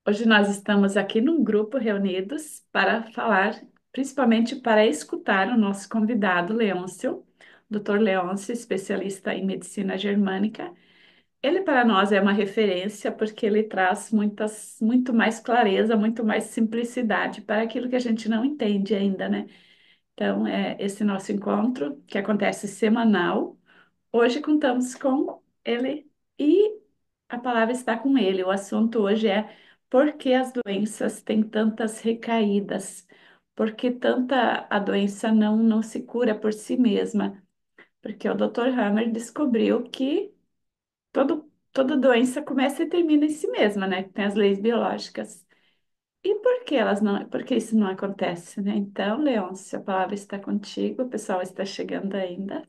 Hoje nós estamos aqui num grupo reunidos para falar, principalmente para escutar o nosso convidado, Leôncio, Dr. Leôncio, especialista em medicina germânica. Ele para nós é uma referência porque ele traz muito mais clareza, muito mais simplicidade para aquilo que a gente não entende ainda, né? Então, é esse nosso encontro que acontece semanal. Hoje contamos com ele e a palavra está com ele. O assunto hoje é por que as doenças têm tantas recaídas? Por que tanta a doença não se cura por si mesma? Porque o Dr. Hammer descobriu que toda doença começa e termina em si mesma, né? Tem as leis biológicas. E por que elas não, por que isso não acontece, né? Então, Leôncio, a palavra está contigo, o pessoal está chegando ainda.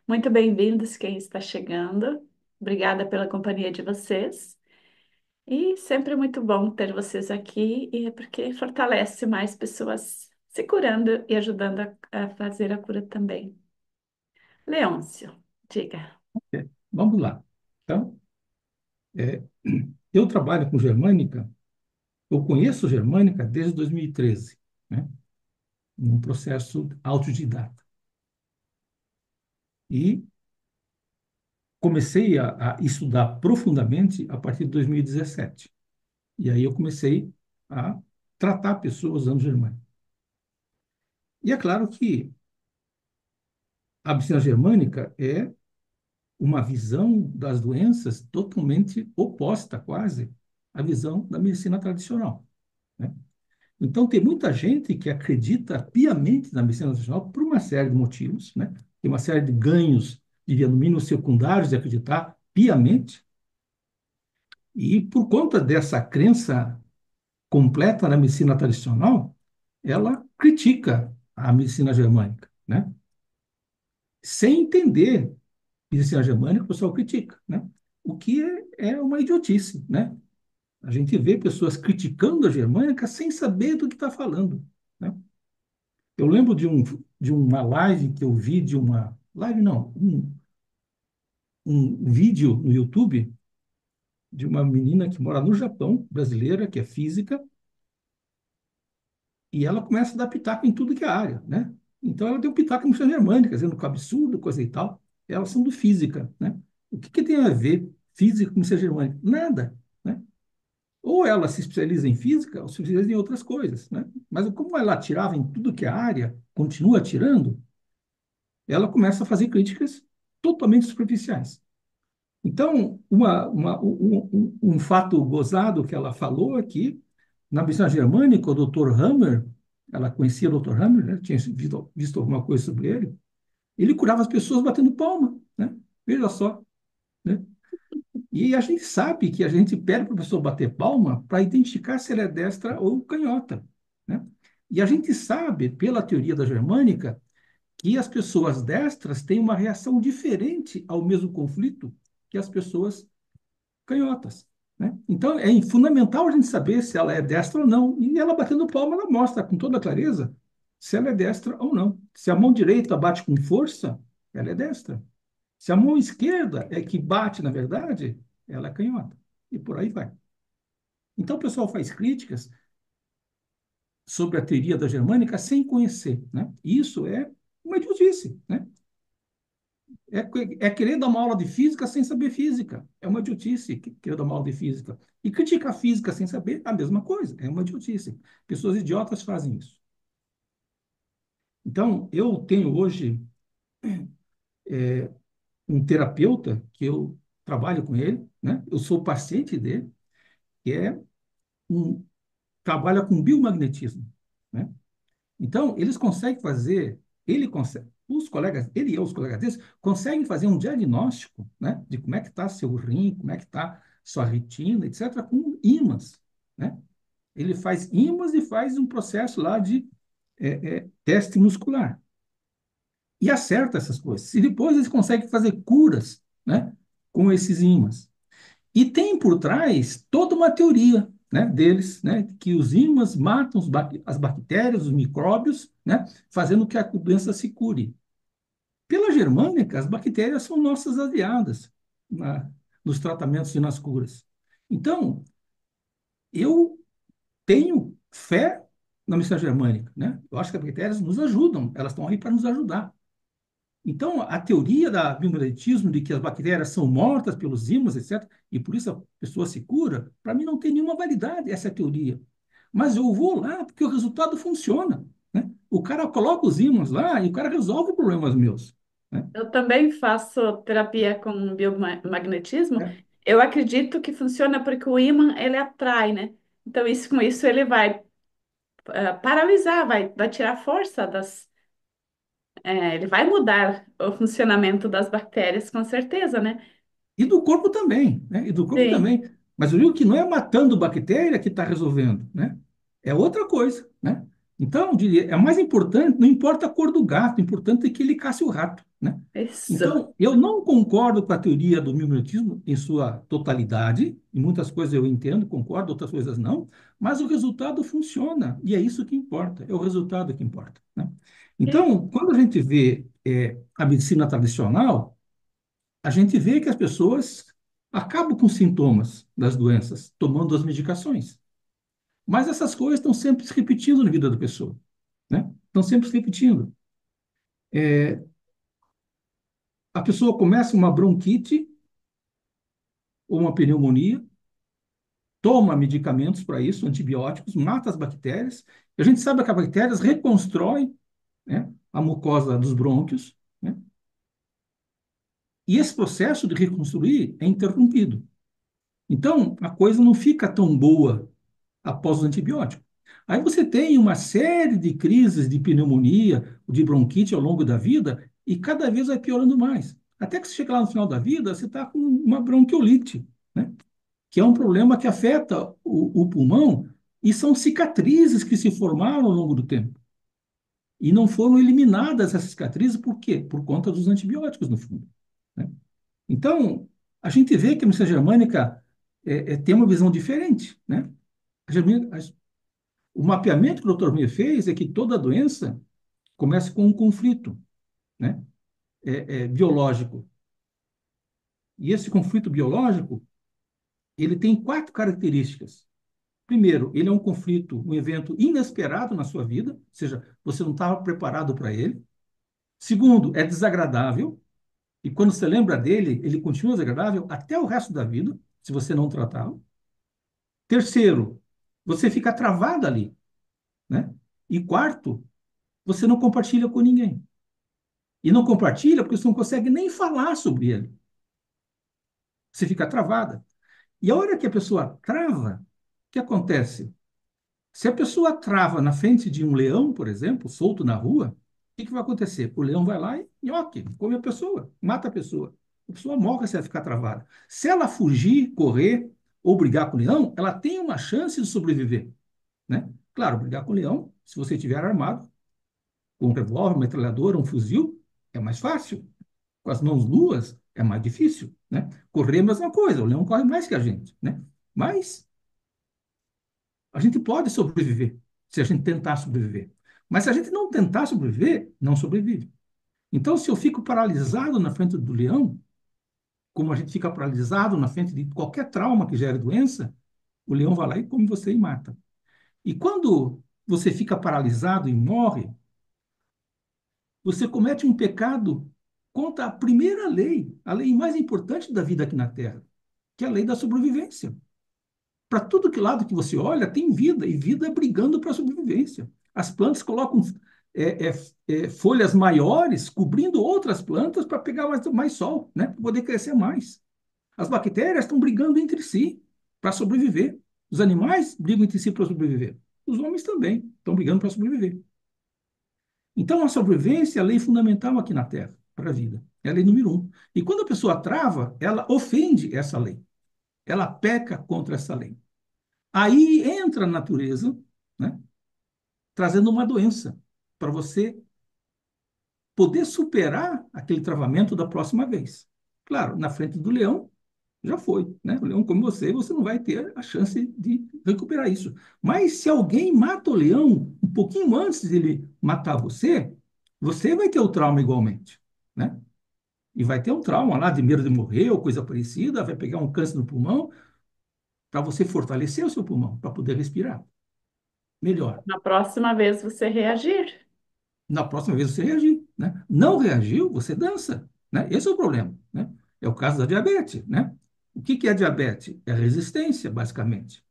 Muito bem-vindos quem está chegando. Obrigada pela companhia de vocês. E sempre muito bom ter vocês aqui, e é porque fortalece mais pessoas se curando e ajudando a fazer a cura também. Leôncio, diga. Vamos lá. Então, é, eu trabalho com germânica, eu conheço germânica desde 2013, né? Num processo autodidata. E comecei a estudar profundamente a partir de 2017. E aí eu comecei a tratar pessoas usando germânica. E é claro que a medicina germânica é uma visão das doenças totalmente oposta, quase, à visão da medicina tradicional, né? Então, tem muita gente que acredita piamente na medicina tradicional por uma série de motivos, né? Tem uma série de ganhos, diria, no mínimo secundários, de acreditar piamente, e por conta dessa crença completa na medicina tradicional, ela critica a medicina germânica, né? Sem entender medicina germânica, o pessoal critica, né? O que é uma idiotice, né? A gente vê pessoas criticando a germânica sem saber do que está falando, né? Eu lembro de uma live que eu vi de uma live não, um vídeo no YouTube de uma menina que mora no Japão, brasileira, que é física, e ela começa a dar pitaco em tudo que é área, né? Então ela deu pitaco em medicina germânica, dizendo que é absurdo, coisa e tal. Elas são do física, né? O que, que tem a ver física com medicina germânica? Nada, né? Ou ela se especializa em física ou se especializa em outras coisas, né? Mas como ela atirava em tudo que é área, continua atirando, ela começa a fazer críticas totalmente superficiais. Então, um fato gozado que ela falou aqui, na medicina germânica, o Dr. Hammer, ela conhecia o Dr. Hammer, né? Tinha visto alguma coisa sobre ele curava as pessoas batendo palma, né? Veja só, né? E a gente sabe que a gente pede para a pessoa bater palma para identificar se ela é destra ou canhota, né? E a gente sabe, pela teoria da germânica, que as pessoas destras têm uma reação diferente ao mesmo conflito que as pessoas canhotas, né? Então, é fundamental a gente saber se ela é destra ou não. E ela batendo palma, ela mostra com toda clareza se ela é destra ou não. Se a mão direita bate com força, ela é destra. Se a mão esquerda é que bate, na verdade, ela é canhota. E por aí vai. Então, o pessoal faz críticas sobre a teoria da germânica sem conhecer, né? Isso é uma idiotice, né? É querer dar uma aula de física sem saber física. É uma idiotice querer dar uma aula de física. E criticar física sem saber, a mesma coisa. É uma idiotice. Pessoas idiotas fazem isso. Então, eu tenho hoje um terapeuta que eu trabalho com ele, né? Eu sou paciente dele, que um, trabalha com biomagnetismo, né? Então, eles conseguem fazer, ele consegue, os colegas, ele e os colegas deles, conseguem fazer um diagnóstico, né, de como é que está seu rim, como é que está sua retina, etc., com ímãs, né? Ele faz ímãs e faz um processo lá de teste muscular. E acerta essas coisas. E depois eles conseguem fazer curas, né, com esses ímãs. E tem por trás toda uma teoria, né, deles, né, que os ímãs matam as bactérias, os micróbios, né, fazendo que a doença se cure. Pela germânica, as bactérias são nossas aliadas nos tratamentos e nas curas. Então, Eu tenho fé na missão germânica, né? Eu acho que as bactérias nos ajudam, elas estão aí para nos ajudar. Então, a teoria da biomimetismo de que as bactérias são mortas pelos ímãs, etc., e por isso a pessoa se cura, para mim não tem nenhuma validade essa teoria. Mas eu vou lá porque o resultado funciona, né? O cara coloca os ímãs lá e o cara resolve problemas meus, né? Eu também faço terapia com biomagnetismo. É. Eu acredito que funciona porque o ímã ele atrai, né? Então, isso com isso ele vai paralisar, vai tirar força ele vai mudar o funcionamento das bactérias, com certeza, né? E do corpo também, né? E do corpo Sim, também. Mas eu digo que não é matando bactéria que está resolvendo, né? É outra coisa, né? Então, eu diria, é mais importante, não importa a cor do gato, o importante é que ele casse o rato, né? isso. Então, eu não concordo com a teoria do mimetismo em sua totalidade, em muitas coisas eu entendo, concordo, outras coisas não, mas o resultado funciona, e é isso que importa, é o resultado que importa, né? E Então, quando a gente vê a medicina tradicional, a gente vê que as pessoas acabam com os sintomas das doenças, tomando as medicações. Mas essas coisas estão sempre se repetindo na vida da pessoa, né? Estão sempre se repetindo. A pessoa começa uma bronquite ou uma pneumonia, toma medicamentos para isso, antibióticos, mata as bactérias. E a gente sabe que as bactérias reconstroem, né, a mucosa dos brônquios, né? E esse processo de reconstruir é interrompido. Então, a coisa não fica tão boa após o antibiótico. Aí você tem uma série de crises de pneumonia, de bronquite ao longo da vida, e cada vez vai piorando mais. Até que você chega lá no final da vida, você está com uma bronquiolite, né? Que é um problema que afeta o pulmão, e são cicatrizes que se formaram ao longo do tempo. E não foram eliminadas essas cicatrizes, por quê? Por conta dos antibióticos, no fundo, né? Então, a gente vê que a medicina germânica tem uma visão diferente, né? O mapeamento que o Dr. Mir fez é que toda doença começa com um conflito, né? Biológico. E esse conflito biológico, ele tem quatro características. Primeiro, ele é um conflito, um evento inesperado na sua vida, ou seja, você não estava preparado para ele. Segundo, é desagradável, e quando você lembra dele, ele continua desagradável até o resto da vida, se você não tratá-lo. Terceiro, você fica travado ali, né? E quarto, você não compartilha com ninguém. E não compartilha porque você não consegue nem falar sobre ele. Você fica travada. E a hora que a pessoa trava, o que acontece? Se a pessoa trava na frente de um leão, por exemplo, solto na rua, o que vai acontecer? O leão vai lá e nhoque, come a pessoa, mata a pessoa. A pessoa morre se ela ficar travada. Se ela fugir, correr ou brigar com o leão, ela tem uma chance de sobreviver, né? Claro, brigar com o leão, se você estiver armado, com um revólver, uma metralhadora, um fuzil, é mais fácil. Com as mãos nuas é mais difícil, né? Correr é a mesma coisa, o leão corre mais que a gente, né? Mas a gente pode sobreviver se a gente tentar sobreviver. Mas se a gente não tentar sobreviver, não sobrevive. Então, se eu fico paralisado na frente do leão, como a gente fica paralisado na frente de qualquer trauma que gere doença, o leão vai lá e come você e mata. E quando você fica paralisado e morre, você comete um pecado contra a lei mais importante da vida aqui na Terra, que é a lei da sobrevivência. Para todo que lado que você olha, tem vida, e vida é brigando para a sobrevivência. As plantas colocam é, é, folhas maiores cobrindo outras plantas para pegar mais sol, né? Para poder crescer mais. As bactérias estão brigando entre si para sobreviver. Os animais brigam entre si para sobreviver. Os homens também estão brigando para sobreviver. Então, a sobrevivência é a lei fundamental aqui na Terra para a vida. É a lei número um. E quando a pessoa trava, ela ofende essa lei. Ela peca contra essa lei. Aí entra a natureza, né, trazendo uma doença para você poder superar aquele travamento da próxima vez. Claro, na frente do leão, já foi, né? O leão come você, você não vai ter a chance de recuperar isso. Mas se alguém mata o leão um pouquinho antes de ele matar você, você vai ter o trauma igualmente, né? E vai ter um trauma lá de medo de morrer ou coisa parecida, vai pegar um câncer no pulmão, para você fortalecer o seu pulmão, para poder respirar melhor. Na próxima vez você reagir. Na próxima vez você reagir, né? Não reagiu, você dança, né? Esse é o problema, né? É o caso da diabetes, né? O que que é diabetes? É resistência, basicamente.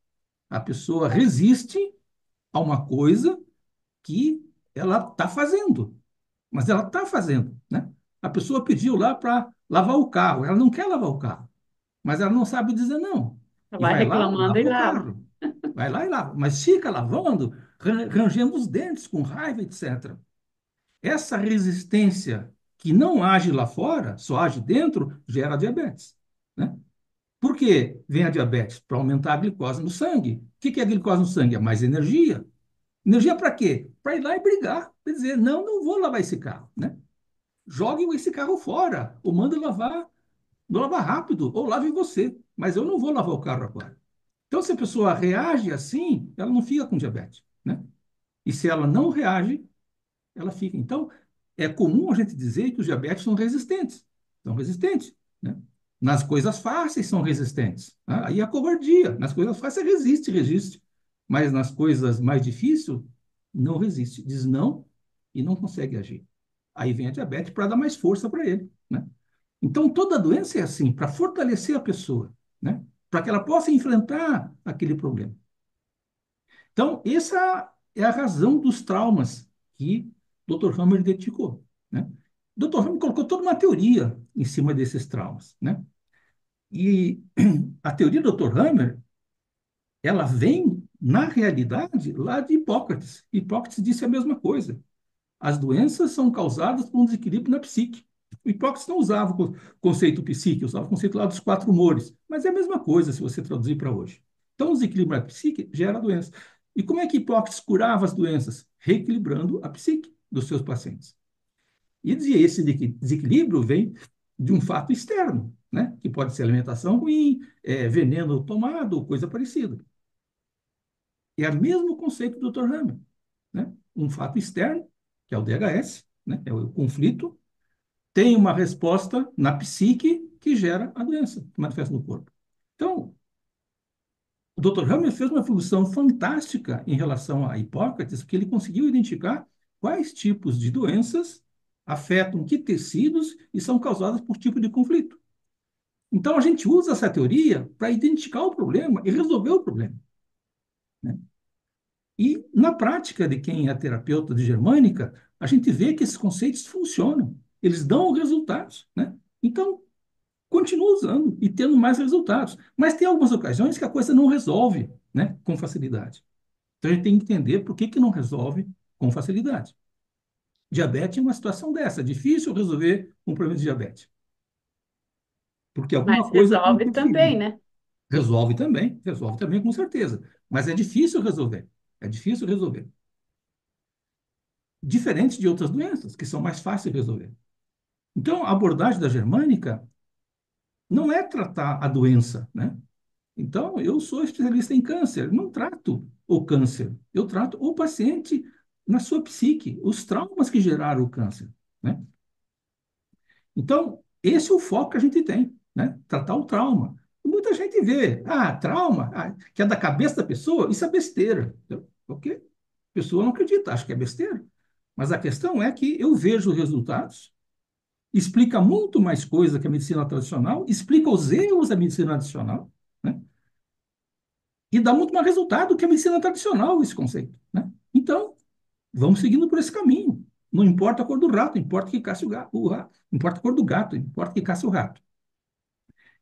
A pessoa resiste a uma coisa que ela está fazendo, mas ela está fazendo, né? A pessoa pediu lá para lavar o carro, ela não quer lavar o carro, mas ela não sabe dizer não. E Vai vai lá, reclamando e lava o lava. carro. Vai lá e lava. Mas fica lavando, rangendo os dentes com raiva, etc. Essa resistência que não age lá fora, só age dentro, gera diabetes, né? Por que vem a diabetes? Para aumentar a glicose no sangue. O que é a glicose no sangue? É mais energia. Energia para quê? Para ir lá e brigar. Quer dizer, não, não vou lavar esse carro, né? Jogue esse carro fora, ou manda lavar, lavar rápido, ou lave você. Mas eu não vou lavar o carro agora. Então, se a pessoa reage assim, ela não fica com diabetes, né? E se ela não reage, ela fica. Então, é comum a gente dizer que os diabéticos são resistentes. São resistentes, né? Nas coisas fáceis são resistentes, né? Aí é a covardia. Nas coisas fáceis resiste, resiste. Mas nas coisas mais difíceis, não resiste. Diz não e não consegue agir. Aí vem a diabetes para dar mais força para ele, né? Então, toda doença é assim, para fortalecer a pessoa, né? Para que ela possa enfrentar aquele problema. Então, essa é a razão dos traumas que o Dr. Hammer identificou, né? O Dr. Hammer colocou toda uma teoria em cima desses traumas, né? E a teoria do Dr. Hammer, ela vem, na realidade, lá de Hipócrates. Hipócrates disse a mesma coisa. As doenças são causadas por um desequilíbrio na psique. O Hipócrates não usava o conceito psique, usava o conceito lá dos quatro humores, mas é a mesma coisa se você traduzir para hoje. Então, o desequilíbrio na psique gera doença. E como é que Hipócrates curava as doenças? Reequilibrando a psique dos seus pacientes. E esse desequilíbrio vem de um fato externo, né? Que pode ser alimentação ruim, veneno tomado, coisa parecida. É o mesmo conceito do Dr. Hammer, né? Um fato externo, que é o DHS, né? É o conflito, tem uma resposta na psique que gera a doença, que manifesta no corpo. Então, o Dr. Hammer fez uma evolução fantástica em relação a Hipócrates, porque ele conseguiu identificar quais tipos de doenças afetam que tecidos e são causadas por tipo de conflito. Então, a gente usa essa teoria para identificar o problema e resolver o problema, né? E, na prática de quem é terapeuta de germânica, a gente vê que esses conceitos funcionam, eles dão resultados, né? Então, continua usando e tendo mais resultados. Mas tem algumas ocasiões que a coisa não resolve, né, com facilidade. Então, a gente tem que entender por que não resolve com facilidade. Diabetes é uma situação dessa, é difícil resolver um problema de diabetes, porque Mas alguma coisa está resolve também, interferindo. né? Resolve também, com certeza. Mas é difícil resolver. É difícil resolver. Diferente de outras doenças, que são mais fáceis de resolver. Então, a abordagem da germânica não é tratar a doença, né? Então, eu sou especialista em câncer, não trato o câncer, eu trato o paciente na sua psique, os traumas que geraram o câncer, né? Então, esse é o foco que a gente tem, né? Tratar o trauma. E muita gente vê, trauma, que é da cabeça da pessoa, isso é besteira. Ok? A pessoa não acredita, acha que é besteira. Mas a questão é que eu vejo os resultados, explica muito mais coisa que a medicina tradicional, explica os erros da medicina tradicional, né? E dá muito mais resultado que a medicina tradicional, esse conceito, né? Então, vamos seguindo por esse caminho. Não importa a cor do rato, importa que caça o rato. Não importa a cor do gato, importa que caça o rato.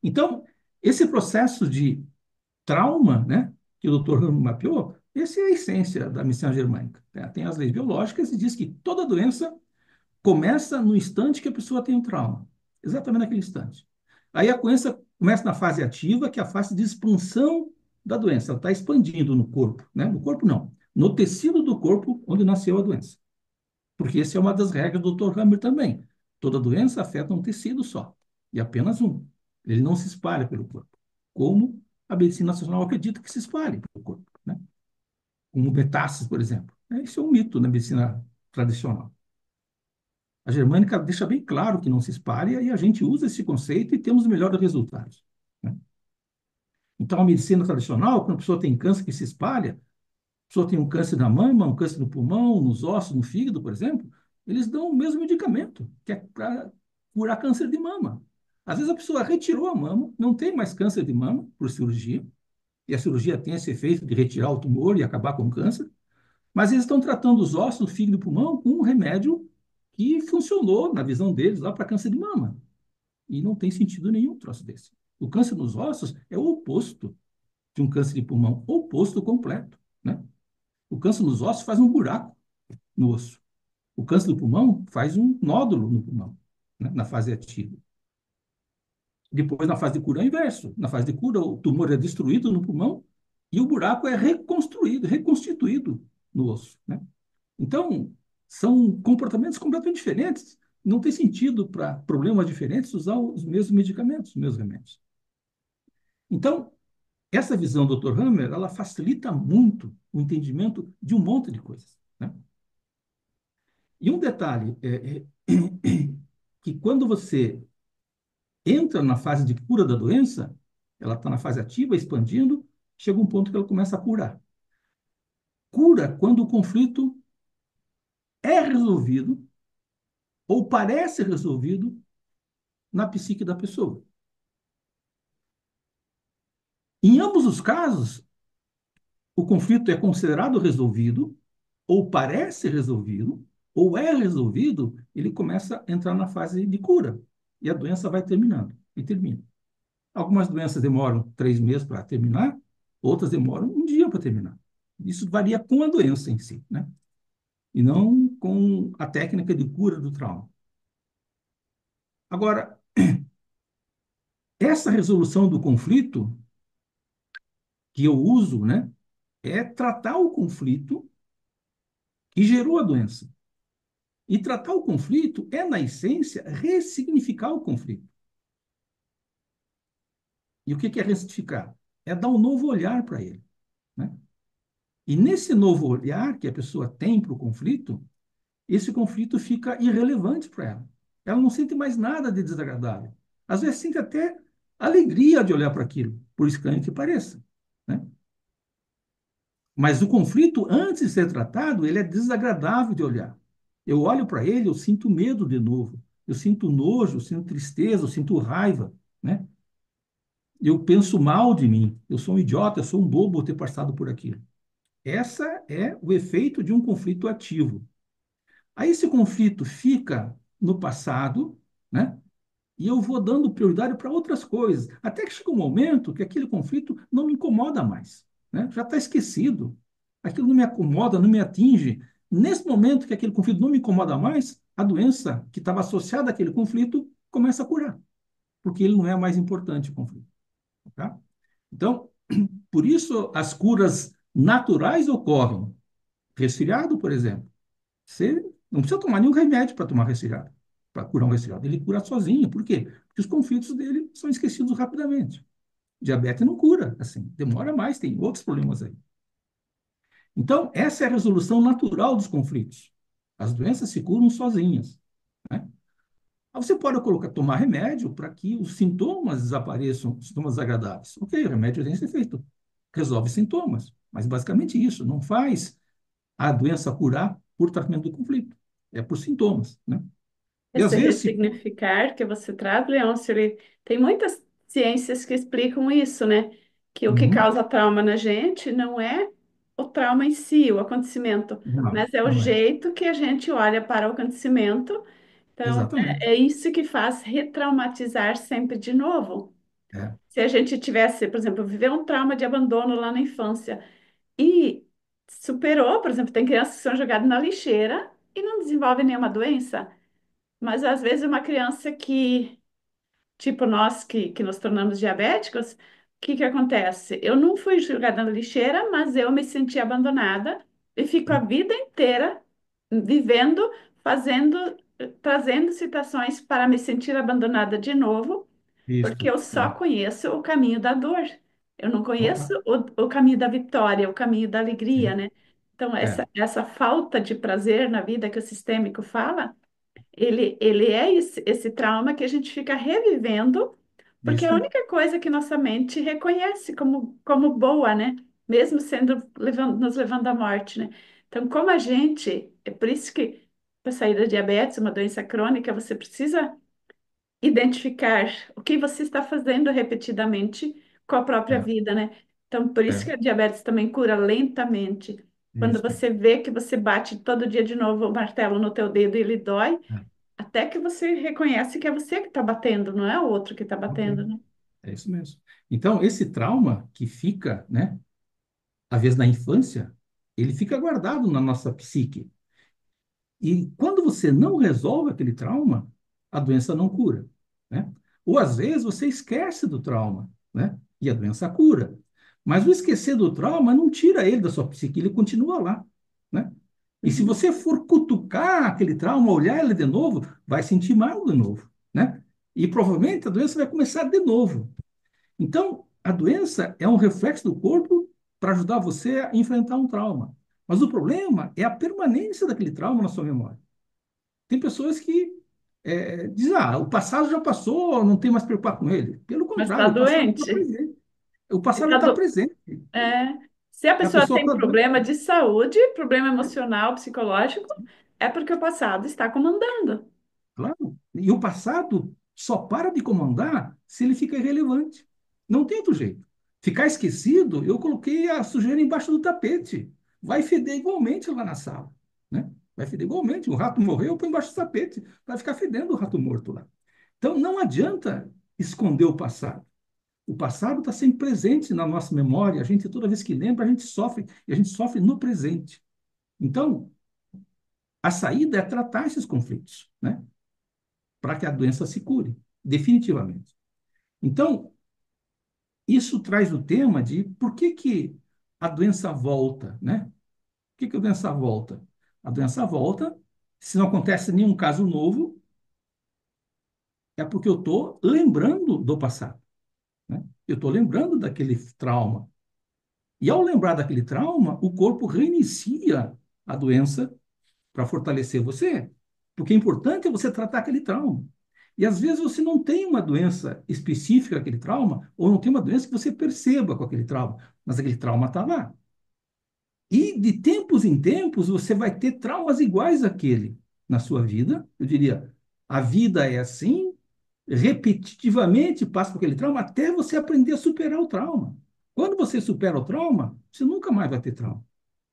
Então, esse processo de trauma, né, que o Dr. Ramos mapeou, essa é a essência da medicina germânica, né? Tem as leis biológicas e diz que toda doença começa no instante que a pessoa tem um trauma. Exatamente naquele instante. Aí a doença começa na fase ativa, que é a fase de expansão da doença. Ela está expandindo no corpo, né? No corpo não, no tecido do corpo onde nasceu a doença. Porque essa é uma das regras do Dr. Hammer também. Toda doença afeta um tecido só, e apenas um. Ele não se espalha pelo corpo, como a medicina nacional acredita que se espalhe pelo corpo, né? Como metástases, por exemplo. Isso é um mito na medicina tradicional. A germânica deixa bem claro que não se espalha e a gente usa esse conceito e temos melhores resultados, né? Então, a medicina tradicional, quando a pessoa tem câncer que se espalha, a pessoa tem um câncer na mama, um câncer no pulmão, nos ossos, no fígado, por exemplo, eles dão o mesmo medicamento, que é para curar câncer de mama. Às vezes a pessoa retirou a mama, não tem mais câncer de mama por cirurgia, e a cirurgia tem esse efeito de retirar o tumor e acabar com o câncer, mas eles estão tratando os ossos, o fígado e o pulmão com um remédio que funcionou, na visão deles, lá para câncer de mama. E não tem sentido nenhum um troço desse. O câncer nos ossos é o oposto de um câncer de pulmão, oposto completo, né? O câncer nos ossos faz um buraco no osso. O câncer do pulmão faz um nódulo no pulmão, né? Na fase ativa. Depois, na fase de cura, é o inverso. Na fase de cura, o tumor é destruído no pulmão e o buraco é reconstruído, reconstituído no osso, né? Então, são comportamentos completamente diferentes. Não tem sentido para problemas diferentes usar os mesmos medicamentos, os mesmos remédios. Então, essa visão do Dr. Hammer, ela facilita muito o entendimento de um monte de coisas, né? E um detalhe que quando você entra na fase de cura da doença, ela está na fase ativa, expandindo, chega um ponto que ela começa a curar. Cura quando o conflito é resolvido ou parece resolvido na psique da pessoa. Em ambos os casos, o conflito é considerado resolvido, ou parece resolvido, ou é resolvido, ele começa a entrar na fase de cura. E a doença vai terminando, e termina. Algumas doenças demoram 3 meses para terminar, outras demoram um dia para terminar. Isso varia com a doença em si, né? E não com a técnica de cura do trauma. Agora, essa resolução do conflito que eu uso, né, é tratar o conflito que gerou a doença. E tratar o conflito é, na essência, ressignificar o conflito. E o que é ressignificar? É dar um novo olhar para ele, né? E nesse novo olhar que a pessoa tem para o conflito, esse conflito fica irrelevante para ela. Ela não sente mais nada de desagradável. Às vezes sente até alegria de olhar para aquilo, por estranho que pareça, né? Mas o conflito, antes de ser tratado, ele é desagradável de olhar. Eu olho para ele, eu sinto medo de novo. Eu sinto nojo, eu sinto tristeza, eu sinto raiva, né? Eu penso mal de mim. Eu sou um idiota, eu sou um bobo ter passado por aquilo. Essa é o efeito de um conflito ativo. Aí esse conflito fica no passado, né? E eu vou dando prioridade para outras coisas. Até que chega um momento que aquele conflito não me incomoda mais, né? Já está esquecido. Aquilo não me acomoda, não me atinge. Nesse momento que aquele conflito não me incomoda mais, a doença que estava associada àquele conflito começa a curar, porque ele não é mais importante o conflito. Tá? Então, por isso as curas naturais ocorrem. Resfriado, por exemplo. Você não precisa tomar nenhum remédio para tomar resfriado, para curar um resfriado. Ele cura sozinho. Por quê? Porque os conflitos dele são esquecidos rapidamente. Diabetes não cura, assim, demora mais, tem outros problemas aí. Então, essa é a resolução natural dos conflitos. As doenças se curam sozinhas, né? Aí você pode colocar, tomar remédio para que os sintomas desapareçam, os sintomas agradáveis. Ok, o remédio tem esse efeito, resolve sintomas, mas basicamente isso, não faz a doença curar por tratamento do conflito, é por sintomas, né? E às Esse vezes, se... ressignificar que você traz, Leôncio, tem muitas ciências que explicam isso, né? Que o que Uhum. causa trauma na gente não é o trauma em si, o acontecimento, Não, mas é o não é. jeito que a gente olha para o acontecimento. Então, Exatamente. é isso que faz retraumatizar sempre de novo. É, Se a gente tivesse, por exemplo, viver um trauma de abandono lá na infância e superou, por exemplo, tem crianças que são jogadas na lixeira e não desenvolvem nenhuma doença. Mas às vezes uma criança que, tipo nós que nos tornamos diabéticos, o que que acontece? Eu não fui jogada na lixeira, mas eu me senti abandonada e fico a vida inteira vivendo, fazendo, trazendo situações para me sentir abandonada de novo, porque isso. eu só É. conheço o caminho da dor. Eu não conheço Opa, o caminho da vitória, o caminho da alegria, sim. né? Então, É, essa falta de prazer na vida que o sistêmico fala, ele é esse trauma que a gente fica revivendo Porque é Isso a aí. única coisa que nossa mente reconhece como boa, né? Mesmo sendo nos levando à morte, né? Então, como a gente, é por isso que para sair da diabetes, uma doença crônica, você precisa identificar o que você está fazendo repetidamente com a própria É, vida, né? Então, por isso que é, a diabetes também cura lentamente. Quando isso aí. você vê que você bate todo dia de novo o martelo no teu dedo e ele dói, É, até que você reconhece que é você que está batendo, não é o outro que está ok. batendo, né? É isso mesmo. Então, esse trauma que fica, né, às vezes na infância, ele fica guardado na nossa psique. E quando você não resolve aquele trauma, a doença não cura, né? Ou às vezes você esquece do trauma, né? E a doença cura. Mas o esquecer do trauma não tira ele da sua psique, ele continua lá, né? E se Uhum. você for cutucar aquele trauma, olhar ele de novo, vai sentir mal de novo, né? E provavelmente a doença vai começar de novo. Então, a doença é um reflexo do corpo para ajudar você a enfrentar um trauma. Mas o problema é a permanência daquele trauma na sua memória. Tem pessoas que dizem, o passado já passou, não tem mais que preocupar com ele. Pelo Mas está contrário, o passado está doente. presente. O Se, passado tá está do... presente. é, se a A pessoa pessoa tem está doente. problema de saúde, problema emocional, psicológico, é porque o passado está comandando. Claro. E o passado só para de comandar se ele fica irrelevante. Não tem outro jeito. Ficar esquecido, eu coloquei a sujeira embaixo do tapete. Vai feder igualmente lá na sala, né? Vai feder igualmente. O rato morreu, eu põe embaixo do tapete. Vai ficar fedendo o rato morto lá. Então, não adianta esconder o passado. O passado está sempre presente na nossa memória. A gente, toda vez que lembra, a gente sofre. E a gente sofre no presente. Então, a saída é tratar esses conflitos, né? Para que a doença se cure, definitivamente. Então, isso traz o tema de por que, que a doença volta, né? Por que, que a doença volta? A doença volta, se não acontece nenhum caso novo, é porque eu estou lembrando do passado, né? Eu estou lembrando daquele trauma. E ao lembrar daquele trauma, o corpo reinicia a doença para fortalecer você. Porque é importante você tratar aquele trauma. E às vezes você não tem uma doença específica aquele trauma, ou não tem uma doença que você perceba com aquele trauma, mas aquele trauma está lá. E de tempos em tempos você vai ter traumas iguais àquele na sua vida. Eu diria, a vida é assim, repetitivamente passa por aquele trauma até você aprender a superar o trauma. Quando você supera o trauma, você nunca mais vai ter trauma,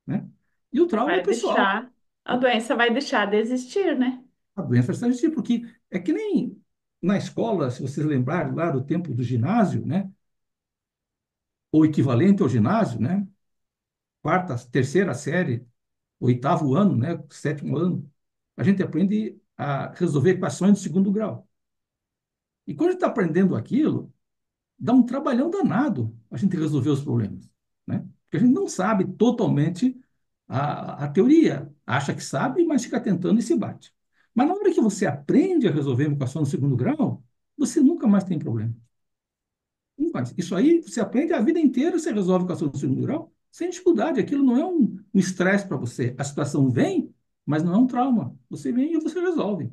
né? E o trauma é Vai pessoal. deixar, a doença vai deixar de existir, né? A doença vai existir, porque é que nem na escola, se vocês lembrarem lá do tempo do ginásio, né? Ou equivalente ao ginásio, né? Quarta, terceira série, oitavo ano, né? Sétimo ano, a gente aprende a resolver equações de segundo grau. E quando a gente está aprendendo aquilo, dá um trabalhão danado a gente resolver os problemas, né? Porque a gente não sabe totalmente a teoria. Acha que sabe, mas fica tentando e se bate. Mas na hora que você aprende a resolver uma equação no segundo grau, você nunca mais tem problema. Nunca mais. Isso aí você aprende a vida inteira, você resolve equação no segundo grau sem dificuldade. Aquilo não é um estresse para você. A situação vem, mas não é um trauma. Você vem e você resolve.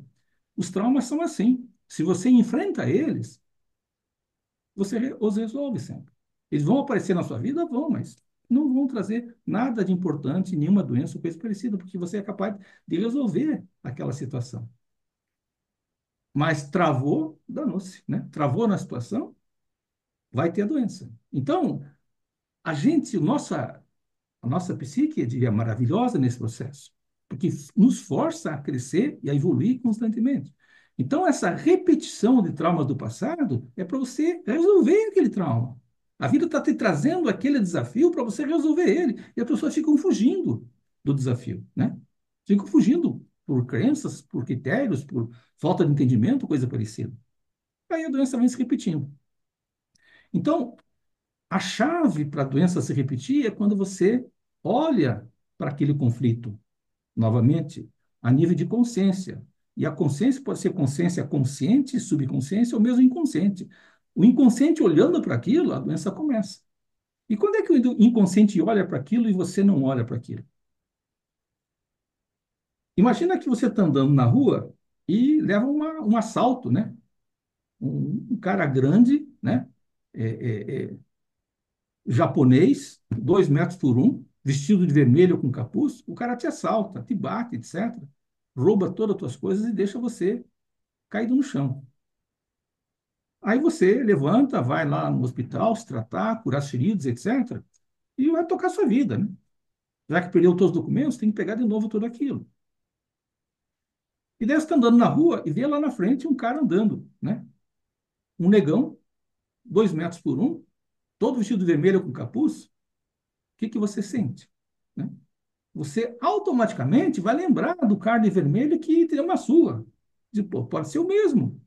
Os traumas são assim. Se você enfrenta eles, você os resolve sempre. Eles vão aparecer na sua vida? Vão, mas não vão trazer nada de importante, nenhuma doença ou coisa parecida, porque você é capaz de resolver aquela situação. Mas travou, danou-se, né? Travou na situação, vai ter a doença. Então, a gente, a nossa psique, eu diria, maravilhosa nesse processo, porque nos força a crescer e a evoluir constantemente. Então, essa repetição de traumas do passado é para você resolver aquele trauma. A vida está te trazendo aquele desafio para você resolver ele. E as pessoas ficam fugindo do desafio, né? Ficam fugindo por crenças, por critérios, por falta de entendimento, coisa parecida. Aí a doença vem se repetindo. Então, a chave para a doença se repetir é quando você olha para aquele conflito novamente a nível de consciência. E a consciência pode ser consciência consciente, subconsciência ou mesmo inconsciente. O inconsciente olhando para aquilo, a doença começa. E quando é que o inconsciente olha para aquilo e você não olha para aquilo? Imagina que você está andando na rua e leva um assalto, né? um cara grande, né? É, japonês, 2 metros por 1, vestido de vermelho com capuz, o cara te assalta, te bate, etc. Rouba todas as tuas coisas e deixa você caído no chão. Aí você levanta, vai lá no hospital se tratar, curar as feridas, etc. E vai tocar sua vida, né? Já que perdeu todos os documentos, tem que pegar de novo tudo aquilo. E daí você está andando na rua e vê lá na frente um cara andando, né? Um negão, 2 metros por 1, todo vestido de vermelho com capuz. O que que você sente? Né? Você automaticamente vai lembrar do cara de vermelho que tem uma sua. Diz, pô, pode ser o mesmo.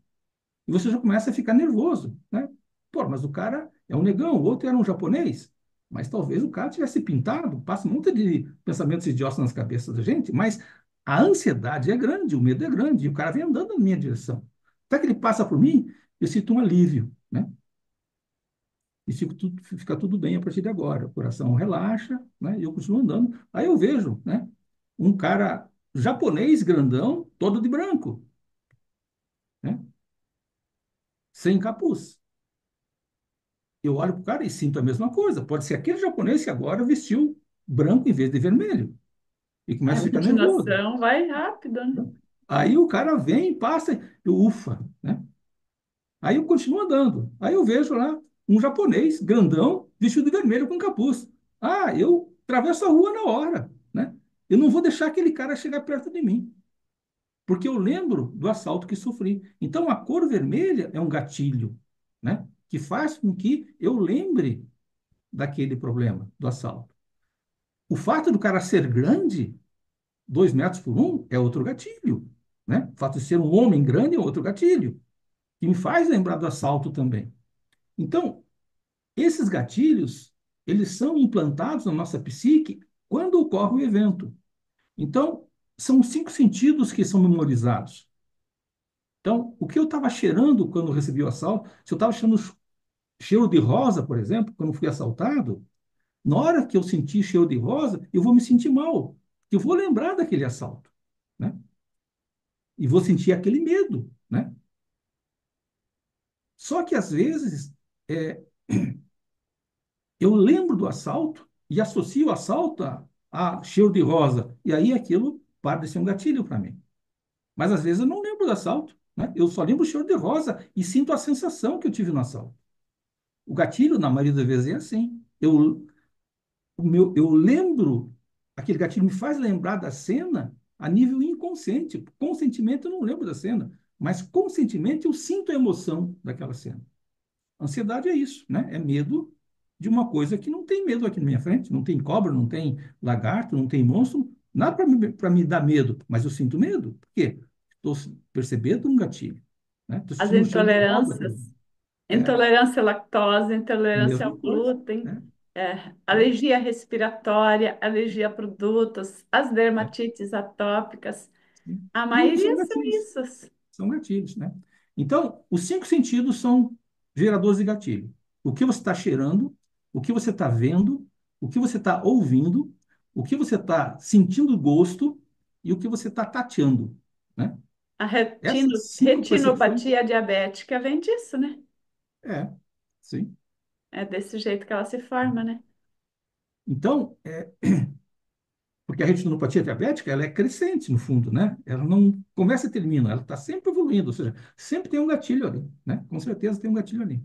E você já começa a ficar nervoso, né? Pô, mas o cara é um negão, o outro era um japonês. Mas talvez o cara tivesse pintado, passa um monte de pensamentos idiotas nas cabeças da gente, mas a ansiedade é grande, o medo é grande, e o cara vem andando na minha direção. Até que ele passa por mim, eu sinto um alívio, né? E fica tudo bem a partir de agora. O coração relaxa, né? E eu continuo andando. Aí eu vejo, né? Um cara japonês grandão, todo de branco, né? Sem capuz. Eu olho para o cara e sinto a mesma coisa. Pode ser aquele japonês que agora vestiu branco em vez de vermelho. E A começa a ficar nervoso. imaginação vai rápido, né? Aí o cara vem, passa, eu ufa, né? Aí eu continuo andando. Aí eu vejo lá um japonês grandão, vestido de vermelho com capuz. Ah, eu atravesso a rua na hora, né? Eu não vou deixar aquele cara chegar perto de mim, porque eu lembro do assalto que sofri. Então a cor vermelha é um gatilho, né? Que faz com que eu lembre daquele problema, do assalto. O fato do cara ser grande, 2 metros por 1, é outro gatilho, né? O fato de ser um homem grande é outro gatilho, que me faz lembrar do assalto também. Então, esses gatilhos, eles são implantados na nossa psique quando ocorre o evento. Então, são os 5 sentidos que são memorizados. Então, o que eu estava cheirando quando recebi o assalto, se eu estava cheirando cheiro de rosa, por exemplo, quando fui assaltado, na hora que eu senti cheiro de rosa, eu vou me sentir mal. Eu vou lembrar daquele assalto, né? E vou sentir aquele medo, né? Só que, às vezes, é, eu lembro do assalto e associo o assalto a cheiro de rosa. E aí aquilo para de ser um gatilho para mim. Mas às vezes eu não lembro do assalto, né? Eu só lembro o cheiro de rosa e sinto a sensação que eu tive no assalto. O gatilho, na maioria das vezes, é assim. Eu lembro, aquele gatilho me faz lembrar da cena a nível inconsciente. Conscientemente eu não lembro da cena, mas conscientemente eu sinto a emoção daquela cena. Ansiedade é isso, né? É medo de uma coisa que não tem medo aqui na minha frente, não tem cobra, não tem lagarto, não tem monstro, nada para me dar medo, mas eu sinto medo. Por quê? Estou percebendo um gatilho, né? Estou As sentindo um cheiro de rosa. intolerâncias, É, intolerância à lactose, a intolerância mesma ao coisa, glúten, né? É, alergia respiratória, alergia a produtos, as é, dermatites atópicas. sim. A Tudo são maioria são gatilhos. isso. São gatilhos, né? Então, os 5 sentidos são geradores de gatilho. O que você está cheirando, o que você está vendo, o que você está ouvindo, o que você está sentindo gosto e o que você está tateando, né? A Essas 5 percepções, retinopatia diabética vem disso, né? é, sim. É desse jeito que ela se forma, né? Então, porque a retinopatia diabética, ela é crescente, no fundo, né? Ela não começa e termina, ela está sempre evoluindo, ou seja, sempre tem um gatilho ali, né? Com certeza tem um gatilho ali.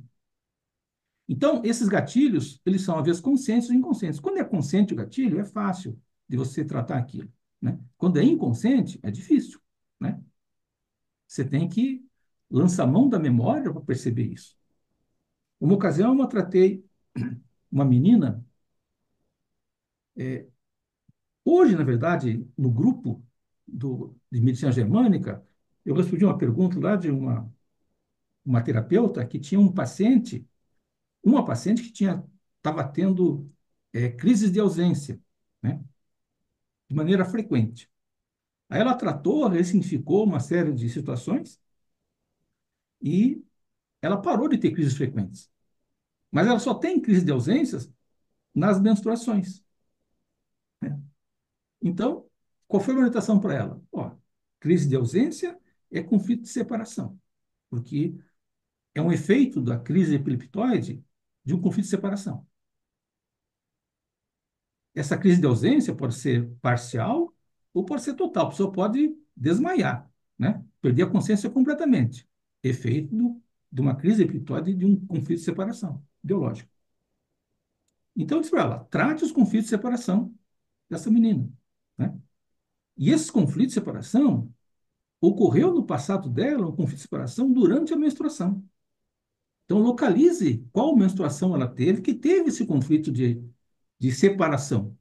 Então, esses gatilhos, eles são, às vezes, conscientes ou inconscientes. Quando é consciente o gatilho, é fácil de você tratar aquilo, né? Quando é inconsciente, é difícil, né? Você tem que lançar mão da memória para perceber isso. Uma ocasião, eu tratei uma menina, hoje, na verdade, no grupo de medicina germânica, eu respondi uma pergunta lá de uma terapeuta que tinha uma paciente que estava tendo crises de ausência, né? De maneira frequente. Aí ela tratou, ressignificou uma série de situações e ela parou de ter crises frequentes. Mas ela só tem crise de ausências nas menstruações, né? Então, qual foi a orientação para ela? Ó, crise de ausência é conflito de separação, porque é um efeito da crise epileptoide de um conflito de separação. Essa crise de ausência pode ser parcial ou pode ser total. A pessoa pode desmaiar, né? Perder a consciência completamente. Efeito de uma crise epileptóide de um conflito de separação biológico. Então, eu disse para ela, trate os conflitos de separação dessa menina, né? E esses conflitos de separação ocorreu no passado dela um conflito de separação durante a menstruação. Então, localize qual menstruação ela teve que teve esse conflito de separação.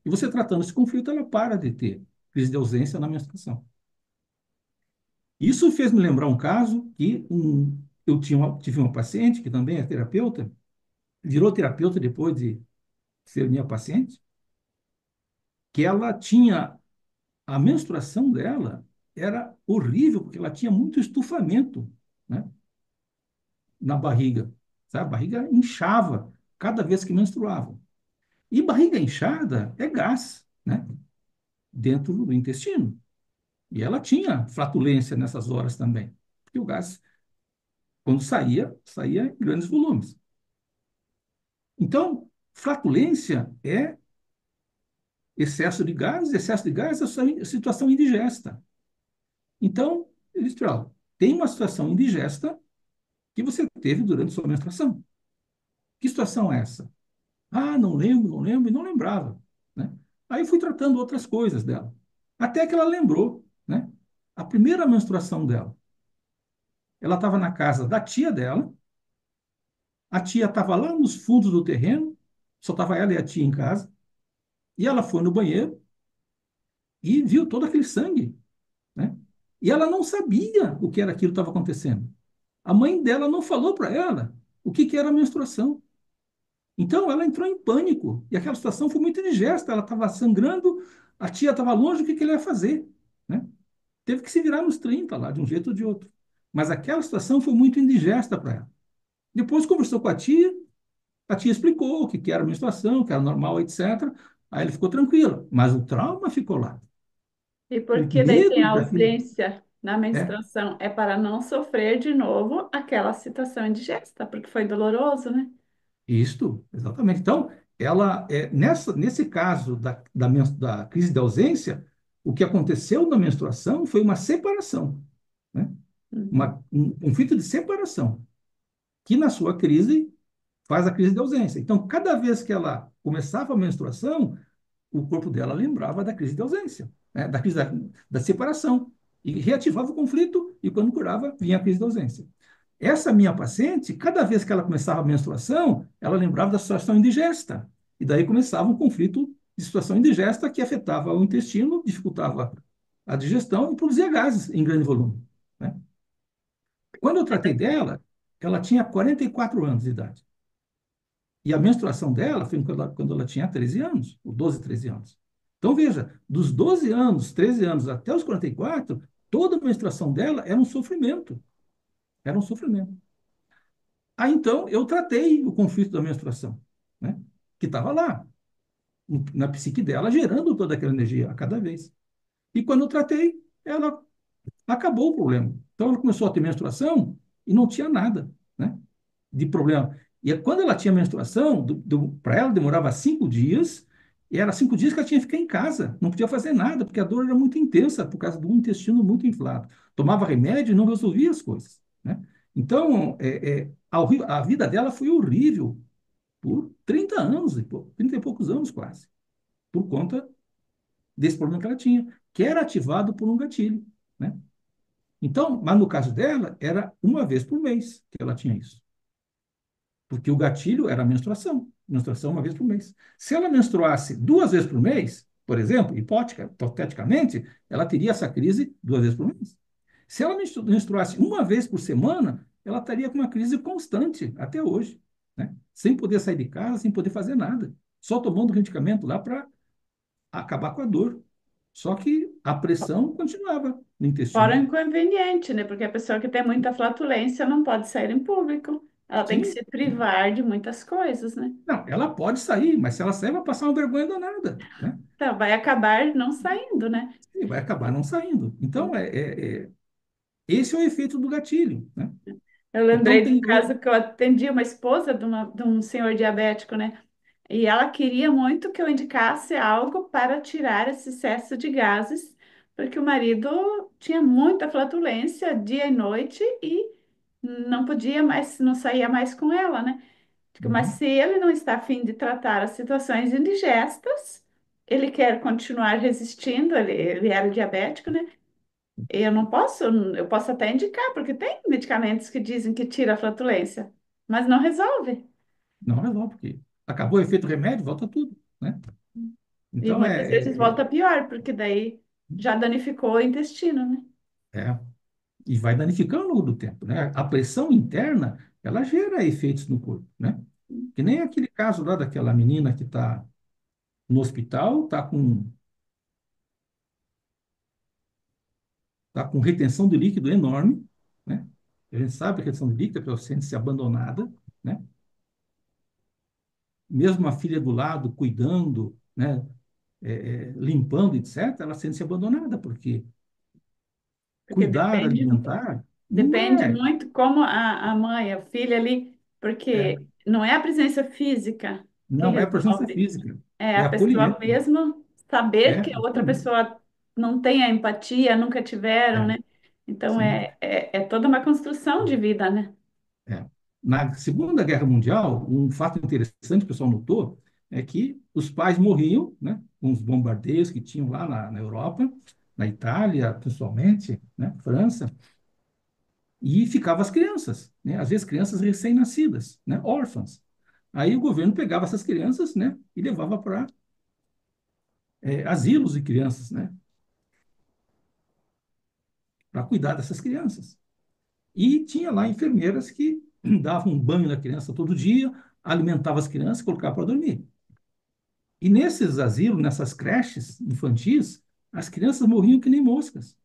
E você tratando esse conflito, ela para de ter crise de ausência na menstruação. Isso fez me lembrar um caso que tive uma paciente que também é terapeuta, virou terapeuta depois de ser minha paciente, que ela tinha a menstruação dela era horrível porque ela tinha muito estufamento, né, na barriga, sabe? A barriga inchava cada vez que menstruava. E barriga inchada é gás, né, dentro do intestino. E ela tinha flatulência nessas horas também, porque o gás, quando saía, saía em grandes volumes. Então, flatulência é excesso de gás é situação indigesta. Então, eles falam, tem uma situação indigesta que você teve durante sua menstruação. Que situação é essa? Ah, não lembro, não lembro, e não lembrava, né? Aí fui tratando outras coisas dela, até que ela lembrou, né? A primeira menstruação dela. Ela estava na casa da tia dela, a tia estava lá nos fundos do terreno, só estava ela e a tia em casa, e ela foi no banheiro e viu todo aquele sangue, né? E ela não sabia o que era aquilo que estava acontecendo. A mãe dela não falou para ela o que era a menstruação. Então ela entrou em pânico e aquela situação foi muito indigesta. Ela estava sangrando, a tia estava longe, o que ele ia fazer, né? Teve que se virar nos 30 lá, de um jeito ou de outro. Mas aquela situação foi muito indigesta para ela. Depois conversou com a tia explicou o que era a menstruação, que era normal, etc. Aí ele ficou tranquilo, mas o trauma ficou lá. E O por que daí tem medo daquilo. ausência na É, menstruação? É para não sofrer de novo aquela situação indigesta, porque foi doloroso, né? isto, exatamente. Então, nesse caso da crise de ausência, o que aconteceu na menstruação foi uma separação, né? Uhum. Um conflito de separação, que na sua crise faz a crise de ausência. Então, cada vez que ela começava a menstruação, o corpo dela lembrava da crise de ausência, né? Da crise da separação, e reativava o conflito, e quando curava, vinha a crise de ausência. Essa minha paciente, cada vez que ela começava a menstruação, ela lembrava da situação indigesta. E daí começava um conflito de situação indigesta que afetava o intestino, dificultava a digestão e produzia gases em grande volume, né? Quando eu tratei dela, ela tinha 44 anos de idade. E a menstruação dela foi quando ela tinha 13 anos, ou 12, 13 anos. Então, veja, dos 12 anos, 13 anos até os 44, toda a menstruação dela era um sofrimento. Era um sofrimento. Aí, então, eu tratei o conflito da menstruação, né? Que estava lá, na psique dela, gerando toda aquela energia a cada vez. E quando eu tratei, ela acabou o problema. Então, ela começou a ter menstruação e não tinha nada, né, de problema. E quando ela tinha menstruação, para ela demorava 5 dias, e era 5 dias que ela tinha que ficar em casa, não podia fazer nada, porque a dor era muito intensa, por causa do intestino muito inflado. Tomava remédio e não resolvia as coisas, né? Então, a vida dela foi horrível por 30 anos, 30 e poucos anos quase, por conta desse problema que ela tinha, que era ativado por um gatilho, né? Então, mas no caso dela, era uma vez por mês que ela tinha isso. Porque o gatilho era a menstruação. Menstruação uma vez por mês. Se ela menstruasse 2 vezes por mês, por exemplo, hipoteticamente, ela teria essa crise 2 vezes por mês. Se ela menstruasse uma vez por semana, ela estaria com uma crise constante até hoje, né? Sem poder sair de casa, sem poder fazer nada. Só tomando medicamento lá para acabar com a dor. Só que a pressão continuava no Fora o intestino. inconveniente, né? Porque a pessoa que tem muita flatulência não pode sair em público. Ela tem que Sim, se privar de muitas coisas, né? não, ela pode sair, mas se ela sair, vai passar uma vergonha danada, né? Então, vai acabar não saindo, né? E vai acabar não saindo. Então, esse é o efeito do gatilho, né? Eu Então lembrei de um tem caso que eu atendi uma esposa de um senhor diabético, né? E ela queria muito que eu indicasse algo para tirar esse excesso de gases, porque o marido tinha muita flatulência dia e noite e não podia mais, não saía mais com ela, né? Mas Uhum. se ele não está a fim de tratar as situações indigestas, ele quer continuar resistindo, ele era diabético, né? Eu não posso, eu posso até indicar, porque tem medicamentos que dizem que tira a flatulência, mas não resolve. Não resolve, porque acabou o efeito remédio, volta tudo, né? E Então muitas vezes volta pior, porque daí já danificou o intestino, né? é, e vai danificando ao longo do tempo, né? A pressão interna, ela gera efeitos no corpo, né? Que nem aquele caso lá daquela menina que está no hospital, tá com retenção de líquido enorme, né? A gente sabe que a retenção de líquido é para você sente-se abandonada, né? Mesmo a filha do lado cuidando, né? Limpando, etc., ela sente-se abandonada, porque Porque cuidar, depende, alimentar, não depende é, muito como a mãe, a filha ali, é porque não é a presença física que não é presença resolve, física, é é a pessoa acolhimento, mesmo saber é que a outra acolhimento, pessoa não tem a empatia, nunca tiveram, é, né? Então sim. é toda uma construção de vida, né? É. Na Segunda Guerra Mundial, um fato interessante que o pessoal notou é que os pais morriam, né, com os bombardeios que tinham lá na Europa, na Itália, principalmente, né, França, e ficavam as crianças, né, às vezes crianças recém-nascidas, né, órfãs. Aí o governo pegava essas crianças, né, e levava para asilos de crianças, né, para cuidar dessas crianças. E tinha lá enfermeiras que davam um banho na criança todo dia, alimentavam as crianças e colocavam para dormir. E nesses asilos, nessas creches infantis, as crianças morriam que nem moscas.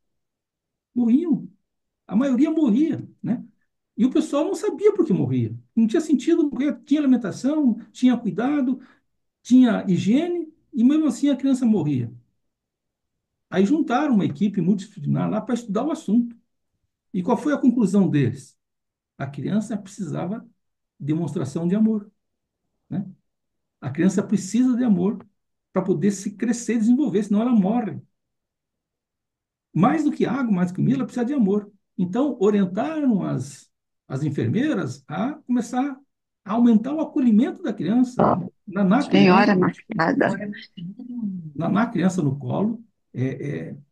Morriam. A maioria morria, né? E o pessoal não sabia por que morria. Não tinha sentido, porque tinha alimentação, tinha cuidado, tinha higiene, e mesmo assim a criança morria. Aí juntaram uma equipe multidisciplinar lá para estudar o assunto. E qual foi a conclusão deles? A criança precisava de demonstração de amor, né? A criança precisa de amor para poder se crescer e desenvolver, senão ela morre. Mais do que água, mais do que comida, ela precisa de amor. Então, orientaram as enfermeiras a começar a aumentar o acolhimento da criança, nanar a Tem criança, hora marcada. nanar a criança no colo,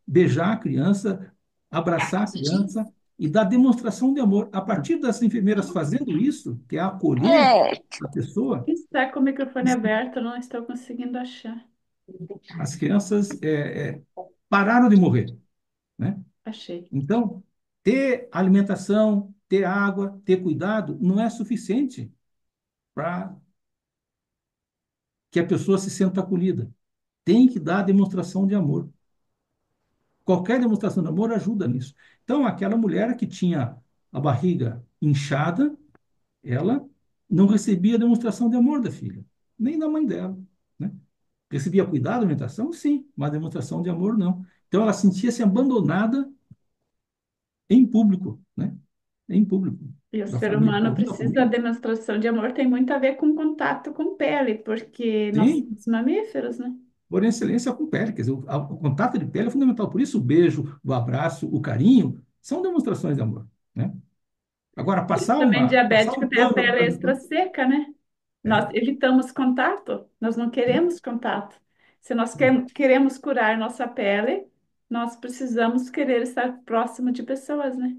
beijar a criança, abraçar a criança e dar demonstração de amor. A partir das enfermeiras fazendo isso, que é acolher a pessoa, Está com o microfone aberto, não estou conseguindo achar. as crianças pararam de morrer, né? Achei. Então, ter alimentação, ter água, ter cuidado não é suficiente para que a pessoa se sinta acolhida. Tem que dar demonstração de amor. Qualquer demonstração de amor ajuda nisso. Então, aquela mulher que tinha a barriga inchada, ela não recebia demonstração de amor da filha, nem da mãe dela, né? Recebia cuidado, alimentação, sim, mas demonstração de amor não. Então, ela sentia-se abandonada em público, né? Em público, E o da ser família, humano ouvindo a precisa da família. demonstração de amor, tem muito a ver com contato com pele, porque nós Sim, somos mamíferos, né? por excelência com pele. Quer dizer, o contato de pele é fundamental. Por isso, o beijo, o abraço, o carinho são demonstrações de amor, né? Agora, Por isso também passar diabético um tem a pano pele extra para... seca, né? Nós É, evitamos contato, nós não queremos contato. Se nós queremos curar nossa pele, nós precisamos querer estar próximo de pessoas, né?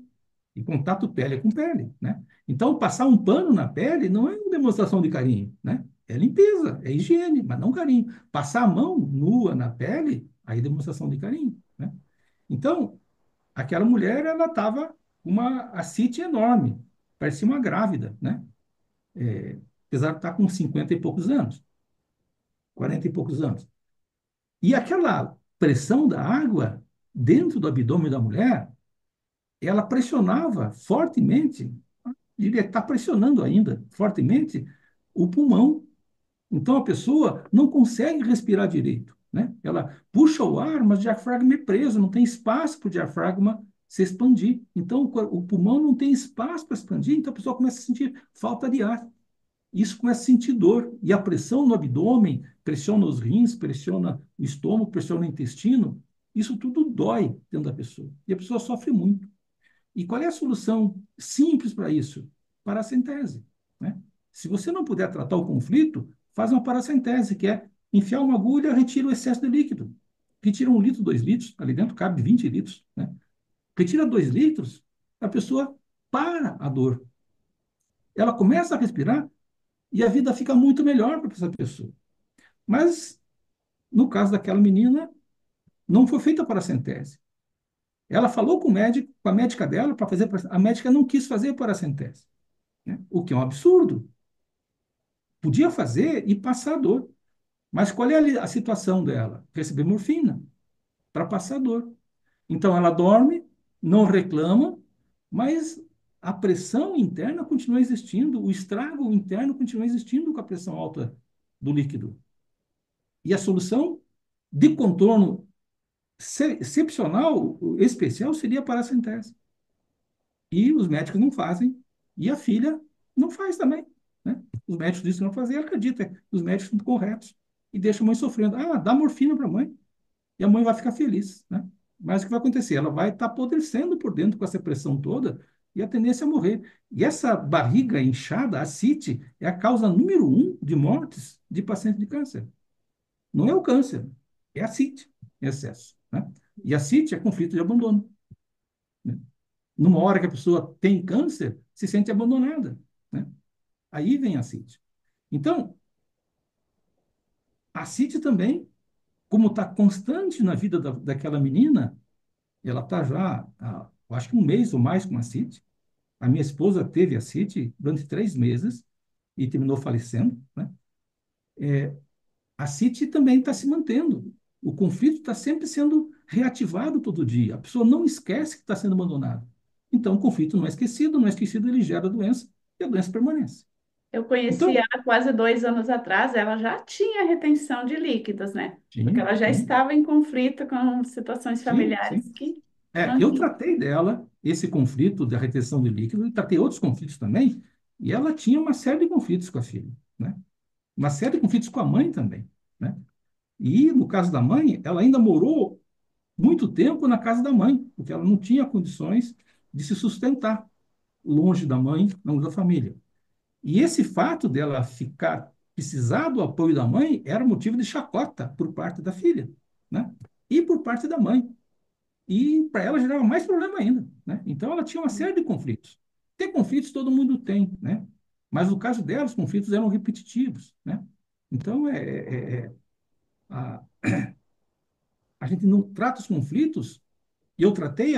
e contato pele é com pele, né? Então, passar um pano na pele não é uma demonstração de carinho, né? É limpeza, é higiene, mas não carinho. Passar a mão nua na pele, aí é demonstração de carinho, né? Então, aquela mulher, ela estava com uma ascite enorme, parecia uma grávida, né? Apesar de estar com 50 e poucos anos, 40 e poucos anos. E aquela pressão da água dentro do abdômen da mulher, ela pressionava fortemente, diria que está pressionando ainda fortemente o pulmão. Então a pessoa não consegue respirar direito, né? Ela puxa o ar, mas o diafragma é preso, não tem espaço para o diafragma se expandir. Então, o pulmão não tem espaço para expandir, então a pessoa começa a sentir falta de ar. Isso começa a sentir dor. E a pressão no abdômen pressiona os rins, pressiona o estômago, pressiona o intestino. Isso tudo dói dentro da pessoa. E a pessoa sofre muito. E qual é a solução simples para isso? Paracentese, né? Se você não puder tratar o conflito, faz uma paracentese, que é enfiar uma agulha, retira o excesso de líquido. Retira 1 litro, 2 litros, ali dentro cabe 20 litros, né? Retira 2 litros, a pessoa para a dor. Ela começa a respirar e a vida fica muito melhor para essa pessoa. Mas, no caso daquela menina, não foi feita a paracentese. Ela falou com o médico, com a médica dela, para fazer. A médica não quis fazer a paracentese, né? O que é um absurdo. Podia fazer e passar a dor. Mas qual é a situação dela? Receber morfina para passar a dor. Então ela dorme, não reclama, mas a pressão interna continua existindo, o estrago interno continua existindo com a pressão alta do líquido. E a solução de contorno excepcional, especial, seria a paracentese. E os médicos não fazem, e a filha não faz também, né? Os médicos dizem que não fazer, ela acredita, os médicos são corretos, e deixa a mãe sofrendo. Ah, dá morfina para a mãe, e a mãe vai ficar feliz, né? Mas o que vai acontecer? Ela vai estar apodrecendo por dentro com essa pressão toda, e a tendência é morrer. E essa barriga inchada, a ascite, é a causa número 1 de mortes de pacientes de câncer. Não é o câncer, é a ascite, em excesso, né? E a ascite é conflito de abandono, né? Numa hora que a pessoa tem câncer, se sente abandonada, né? Aí vem a CIT. Então, a CIT também, como está constante na vida daquela menina, ela está já, eu acho que 1 mês ou mais com a CIT. A minha esposa teve a CIT durante 3 meses e terminou falecendo, né? A CIT também está se mantendo. O conflito está sempre sendo reativado todo dia. A pessoa não esquece que está sendo abandonada. Então, o conflito não é esquecido, não é esquecido, ele gera a doença e a doença permanece. Eu conheci Então, ela quase 2 anos atrás, ela já tinha retenção de líquidos, né? Porque tinha, ela já tinha. estava em conflito com situações Sim, familiares sim. que Eu mantinham. tratei dela, esse conflito da retenção de líquido, e tratei outros conflitos também, e ela tinha uma série de conflitos com a filha, né? Uma série de conflitos com a mãe também, né? E, no caso da mãe, ela ainda morou muito tempo na casa da mãe, porque ela não tinha condições de se sustentar longe da mãe, longe da família. E esse fato dela ficar, precisar do apoio da mãe, era motivo de chacota por parte da filha, né? E por parte da mãe. E para ela gerava mais problema ainda, né? Então ela tinha uma série de conflitos. Ter conflitos todo mundo tem, né? Mas no caso dela, os conflitos eram repetitivos, né? Então a, a gente não trata os conflitos, e eu tratei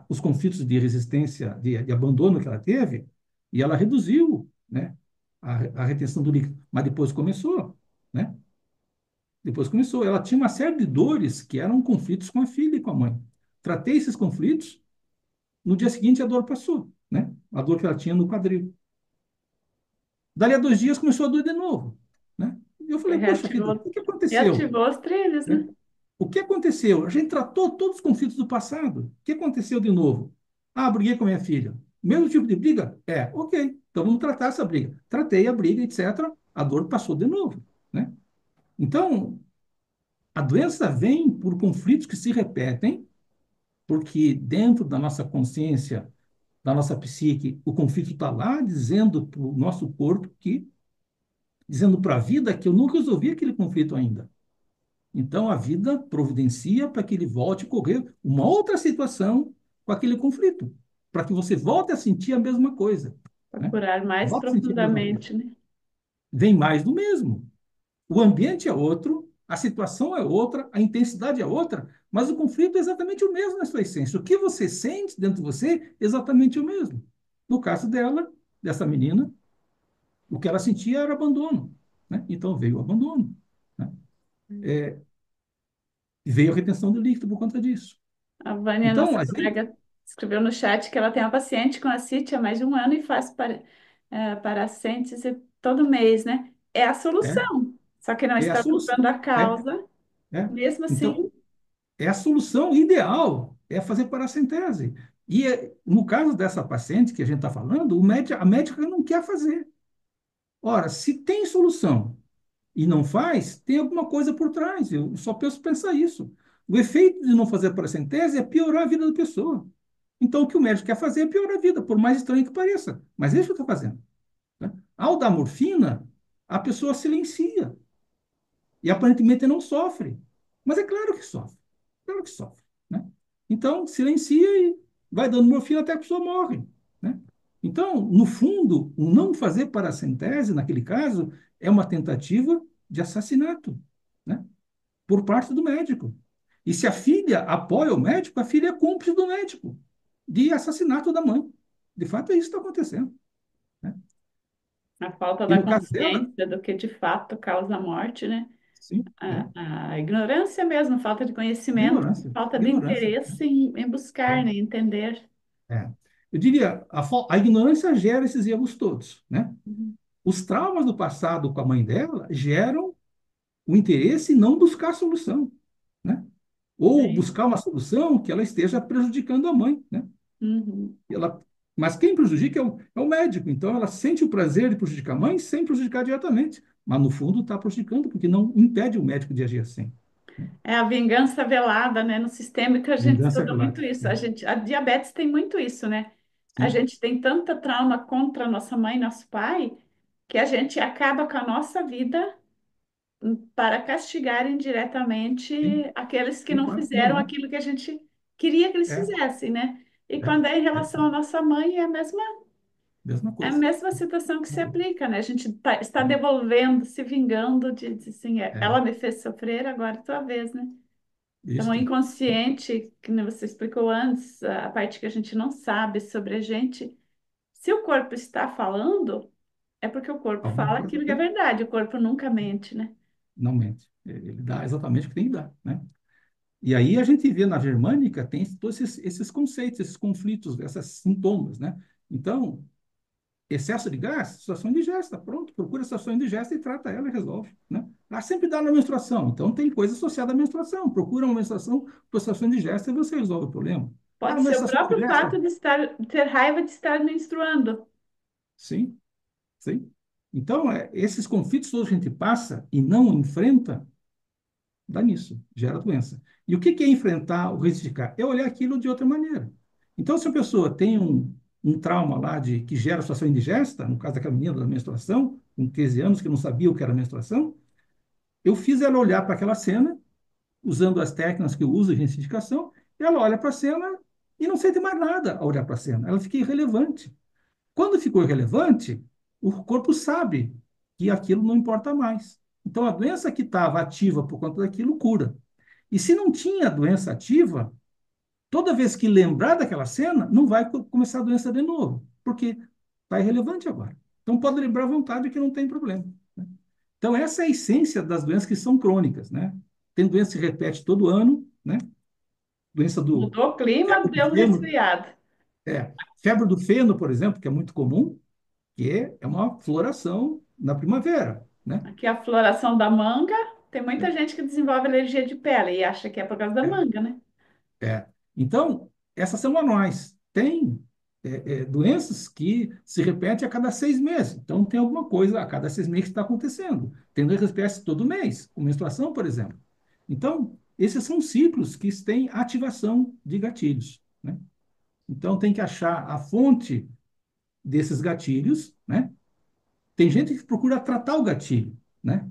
os conflitos de resistência, de abandono que ela teve, e ela reduziu, né? A retenção do líquido. Mas depois começou, né? Depois começou. Ela tinha uma série de dores que eram conflitos com a filha e com a mãe. Tratei esses conflitos. No dia seguinte, a dor passou, né? A dor que ela tinha no quadril. Dali a 2 dias, começou a doer de novo, né? E eu falei, poxa vida, o Reativou, que que aconteceu? reativou os trilhos, Né? né? O que aconteceu? A gente tratou todos os conflitos do passado. O que aconteceu de novo? Ah, briguei com a minha filha. Mesmo tipo de briga? É, ok. Então vamos tratar essa briga. Tratei a briga, etc. A dor passou de novo, né? Então, a doença vem por conflitos que se repetem, porque dentro da nossa consciência, da nossa psique, o conflito está lá dizendo para o nosso corpo que, dizendo para a vida que eu não resolvi aquele conflito ainda. Então a vida providencia para que ele volte a correr uma outra situação com aquele conflito, para que você volte a sentir a mesma coisa, Para né? curar mais Volte a sentir a mesma coisa. profundamente, né? Vem mais do mesmo. O ambiente é outro, a situação é outra, a intensidade é outra, mas o conflito é exatamente o mesmo na sua essência. O que você sente dentro de você é exatamente o mesmo. No caso dela, dessa menina, o que ela sentia era abandono, né? Então veio o abandono, né? E veio a retenção de líquido por conta disso. A Vânia, Então, nossa a gente colega, escreveu no chat que ela tem uma paciente com ascite há mais de 1 ano e faz paracentese todo mês, né? É a é, solução, só que não é a está tratando solução. a causa, É. mesmo Então, assim. é a solução ideal, é fazer paracentese. E no caso dessa paciente que a gente está falando, a médica não quer fazer. Ora, se tem solução e não faz, tem alguma coisa por trás. Eu só penso pensar isso. O efeito de não fazer paracentese é piorar a vida da pessoa. Então, o que o médico quer fazer é piorar a vida, por mais estranho que pareça. Mas é isso que está fazendo. Né? Ao dar morfina, a pessoa silencia e aparentemente não sofre. Mas é claro que sofre. Claro que sofre. Né? Então, silencia e vai dando morfina até que a pessoa morre. Né? Então, no fundo, o não fazer paracentese, naquele caso, é uma tentativa de assassinato, né? Por parte do médico. E se a filha apoia o médico, a filha é cúmplice do médico de assassinato da mãe. De fato, é isso que está acontecendo. Né? A falta E da no caso dela, consciência do que de fato causa a morte, né? sim, é, A ignorância mesmo, falta de conhecimento, ignorância, falta de ignorância. interesse em buscar, né? Entender. É. Eu diria, a ignorância gera esses erros todos, né? Uhum. Os traumas do passado com a mãe dela geram o interesse em não buscar solução, né? Ou É. buscar uma solução que ela esteja prejudicando a mãe, né? Uhum. E ela, mas quem prejudica é o médico, então ela sente o prazer de prejudicar a mãe sem prejudicar diretamente, mas no fundo está prejudicando porque não impede o médico de agir assim. Né? É a vingança velada, né? No sistêmico a gente Vingança estuda muito velada. isso. É, A diabetes tem muito isso, né? A sim, gente tem tanta trauma contra nossa mãe, nosso pai, que a gente acaba com a nossa vida para castigar indiretamente sim, aqueles que sim, não claro, fizeram normal. aquilo que a gente queria que eles É, fizessem, né? E é, quando é em é, relação à nossa mãe, mesma é a coisa. mesma situação que se Mesma coisa. aplica, né? A gente está É, devolvendo, se vingando de assim, é, ela me fez sofrer, agora é tua vez, né? Então, o isto, inconsciente, que nem você explicou antes, a parte que a gente não sabe sobre a gente, se o corpo está falando, é porque o corpo alguma fala coisa aquilo que é tem, verdade, o corpo nunca mente, né? não mente. Ele dá exatamente o que tem que dar, né? E aí a gente vê na germânica tem todos esses conceitos, esses conflitos, esses sintomas, né? Então, excesso de gás, situação indigesta, pronto, procura a situação indigesta e trata ela e resolve, né? Ela sempre dá na menstruação, então tem coisa associada à menstruação, procura uma menstruação para situação indigesta e você resolve o problema. Ah, Pode ser o menstruação próprio indigesta? fato de ter raiva de estar menstruando. Sim, sim. Então, esses conflitos todos que a gente passa e não enfrenta, dá nisso, gera doença. E o que é enfrentar o retificar? É olhar aquilo de outra maneira. Então, se a pessoa tem um trauma lá que gera situação indigesta, no caso daquela menina da menstruação, com 13 anos, que não sabia o que era menstruação, eu fiz ela olhar para aquela cena, usando as técnicas que eu uso de retificação, e ela olha para a cena e não sente mais nada ao olhar para a cena. Ela fica irrelevante. Quando ficou irrelevante, o corpo sabe que aquilo não importa mais. Então, a doença que estava ativa por conta daquilo cura. E se não tinha doença ativa, toda vez que lembrar daquela cena, não vai começar a doença de novo, porque está irrelevante agora. Então, pode lembrar à vontade que não tem problema. Né? Então, essa é a essência das doenças que são crônicas. Né? Tem doença que se repete todo ano, né? Doença do Mudou o clima, febre do deu um feno, resfriado. febre do feno, por exemplo, que é muito comum, que é uma floração na primavera. Né? Aqui a floração da manga, tem muita gente que desenvolve alergia de pele e acha que é por causa da É, manga, né? é. Então, essas são anuais. Tem doenças que se repetem a cada 6 meses. Então, tem alguma coisa a cada 6 meses que está acontecendo. Tem doença que espécie todo mês, com menstruação, por exemplo. Então, esses são ciclos que têm ativação de gatilhos. Né? Então, tem que achar a fonte desses gatilhos. Né? Tem gente que procura tratar o gatilho. Né?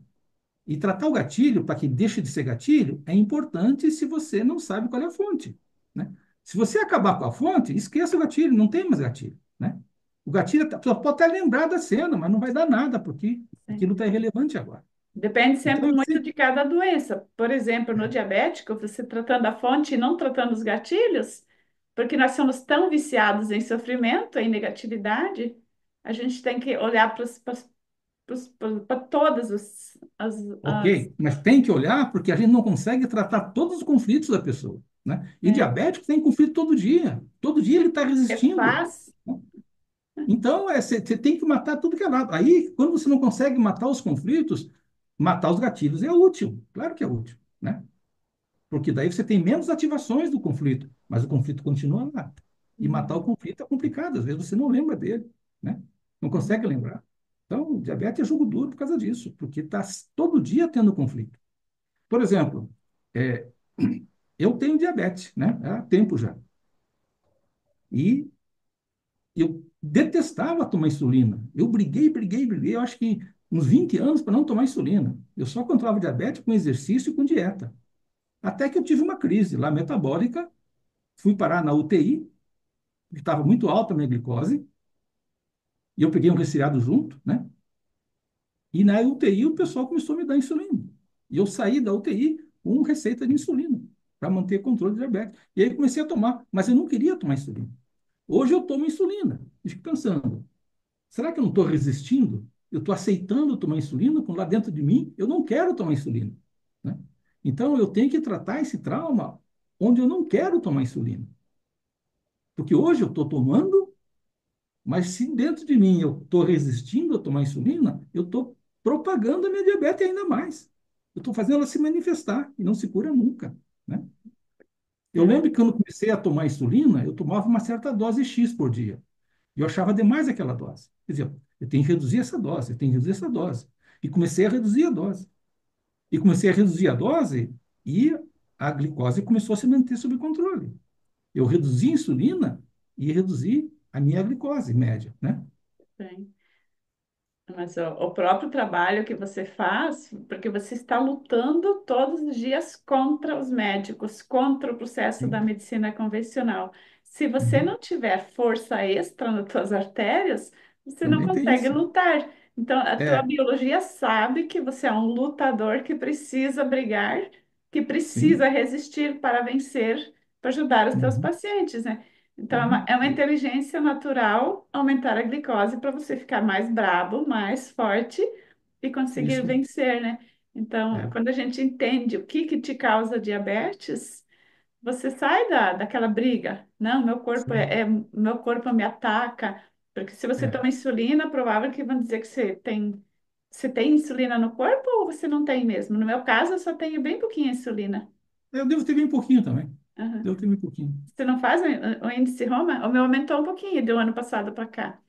E tratar o gatilho, para que deixe de ser gatilho, é importante se você não sabe qual é a fonte. Né? Se você acabar com a fonte, esqueça o gatilho, não tem mais gatilho. Né? O gatilho, a pessoa pode até lembrar da cena, mas não vai dar nada, porque Sim. aquilo está irrelevante agora. Depende Então, sempre muito de cada doença. Por exemplo, no diabético, você tratando a fonte e não tratando os gatilhos, porque nós somos tão viciados em sofrimento, em negatividade, a gente tem que olhar para todas as. ok, mas tem que olhar, porque a gente não consegue tratar todos os conflitos da pessoa. Né? E É, diabético tem conflito todo dia. Todo dia ele está é resistindo. fácil. Né? Então, você tem que matar tudo que é lado. Aí, quando você não consegue matar os conflitos, matar os gatilhos é útil. Claro que é útil, né? porque daí você tem menos ativações do conflito, mas o conflito continua lá. E matar o Uhum. conflito é complicado, às vezes você não lembra dele, né? Não consegue Uhum. lembrar. Então, o diabetes é jogo duro por causa disso, porque está todo dia tendo conflito. Por exemplo, é, eu tenho diabetes, né? Há tempo já. E eu detestava tomar insulina. Eu briguei, eu acho que uns 20 anos para não tomar insulina. Eu só controlava diabetes com exercício e com dieta. Até que eu tive uma crise lá metabólica, fui parar na UTI, estava muito alta a minha glicose, e eu peguei um resfriado junto, né? E na UTI o pessoal começou a me dar insulina. E eu saí da UTI com receita de insulina, para manter controle de diabetes. E aí comecei a tomar, mas eu não queria tomar insulina. Hoje eu tomo insulina. E fico pensando, será que eu não estou resistindo? Eu estou aceitando tomar insulina, quando lá dentro de mim eu não quero tomar insulina, né? Então eu tenho que tratar esse trauma onde eu não quero tomar insulina. Porque hoje eu estou tomando, mas se dentro de mim eu estou resistindo a tomar insulina, eu estou propagando a minha diabetes ainda mais. Eu estou fazendo ela se manifestar e não se cura nunca, né? Eu É, lembro que quando comecei a tomar insulina, eu tomava uma certa dose X por dia. E eu achava demais aquela dose. Quer dizer, eu tenho que reduzir essa dose, eu tenho que reduzir essa dose. E comecei a reduzir a dose. E comecei a reduzir a dose e a glicose começou a se manter sob controle. Eu reduzi a insulina e reduzi a minha glicose média, né? tem. Mas o próprio trabalho que você faz, porque você está lutando todos os dias contra os médicos, contra o processo da Sim. medicina convencional. Se você Uhum. não tiver força extra nas suas artérias, você não Também tem consegue isso. lutar. Então, a tua É, biologia sabe que você é um lutador que precisa brigar, que precisa sim. resistir para vencer, para ajudar os teus Uhum. pacientes, né? Então, Uhum. é uma inteligência natural aumentar a glicose para você ficar mais brabo, mais forte e conseguir Isso. vencer, né? Então, É, quando a gente entende o que que te causa diabetes, você sai daquela briga. Não, sim. meu corpo me ataca. Porque se você É. toma insulina, é provável que vão dizer que você tem insulina no corpo ou você não tem mesmo. No meu caso, eu só tenho bem pouquinho insulina. Eu devo ter bem pouquinho também. Aham. Devo ter bem pouquinho. Você não faz o índice Roma? O meu aumentou um pouquinho do ano passado para cá.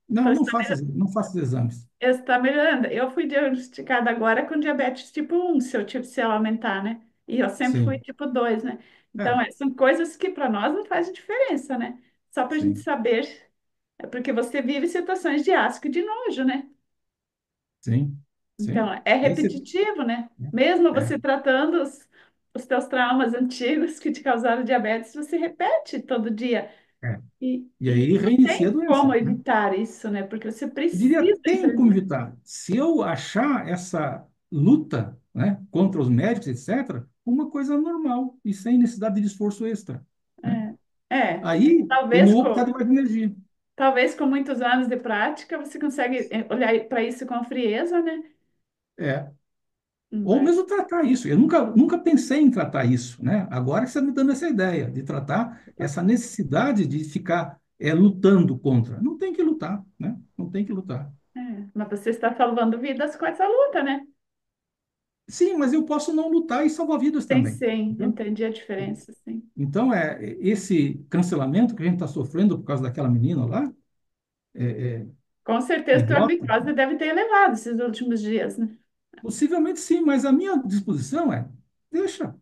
Não, Então, não faço, não faço os exames. está melhorando. Eu fui diagnosticada agora com diabetes tipo 1, se eu aumentar, né? E eu sempre fui Sim. tipo 2, né? Então, É, são coisas que para nós não fazem diferença, né? Só para a gente sim. saber. É porque você vive situações de asco e de nojo, né? Sim. Então, Sim. é Aí você. repetitivo, né? Mesmo É, você tratando os teus traumas antigos que te causaram diabetes, você repete todo dia. é. E E aí não reinicia a tem como doença, né? evitar isso, né? Porque você Eu diria, precisa tem como enfrentar. evitar. Se eu achar essa luta, né, contra os médicos, etc., uma coisa normal e sem necessidade de esforço extra, né? Aí eu não Talvez vou precisar de mais energia. talvez com muitos anos de prática você consegue olhar para isso com frieza, né? É. Ou Mas, mesmo tratar isso. Eu nunca pensei em tratar isso, né? Agora que você está me dando essa ideia de tratar essa necessidade de ficar lutando contra. Não tem que lutar, né? Não tem que lutar. mas você está salvando vidas com essa luta, né? Sim, mas eu posso não lutar e salvar vidas Tem também. sim, Entendeu? entendi a diferença, sim. Então, esse cancelamento que a gente está sofrendo por causa daquela menina lá, é, Com certeza tua idiota, glicose deve ter elevado esses últimos dias, né? possivelmente sim, mas a minha disposição é, deixa,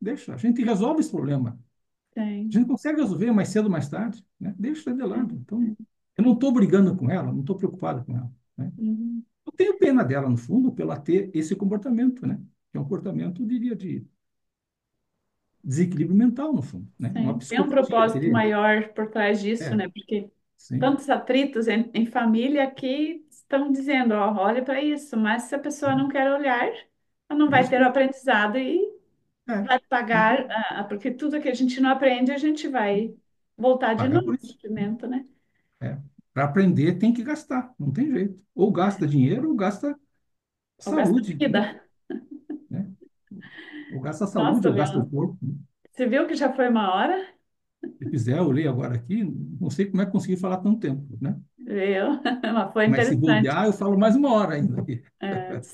deixa, a gente resolve esse problema. A Tem. gente consegue resolver mais cedo ou mais tarde, né? Deixa de É, lado. Então, é. eu não estou brigando com ela, não estou preocupado com ela, né? Uhum. Eu tenho pena dela, no fundo, pela ter esse comportamento, né? Que é um comportamento, eu diria, de desequilíbrio mental, no fundo, né? Uma Sim. Tem um psicopatia, propósito querer. maior por trás disso, É, né? Porque sim, tantos atritos em família que estão dizendo, ó, olha para isso, mas se a pessoa não sim, quer olhar, ela não é vai isso ter o mesmo. aprendizado e É, vai pagar, então, porque tudo que a gente não aprende, a gente vai voltar de pagar novo por no isso. sofrimento, né? É. Para aprender tem que gastar, não tem jeito. Ou gasta dinheiro ou gasta Ou gasta saúde, né? vida. Né? Ou gasta saúde Nossa, ou gasta o Leão, corpo, né? você viu que já foi uma hora? Se quiser, eu leio agora aqui, não sei como é que consegui falar tanto tempo, né? Viu? Mas foi Mas se interessante. bobear, eu falo mais uma hora ainda aqui.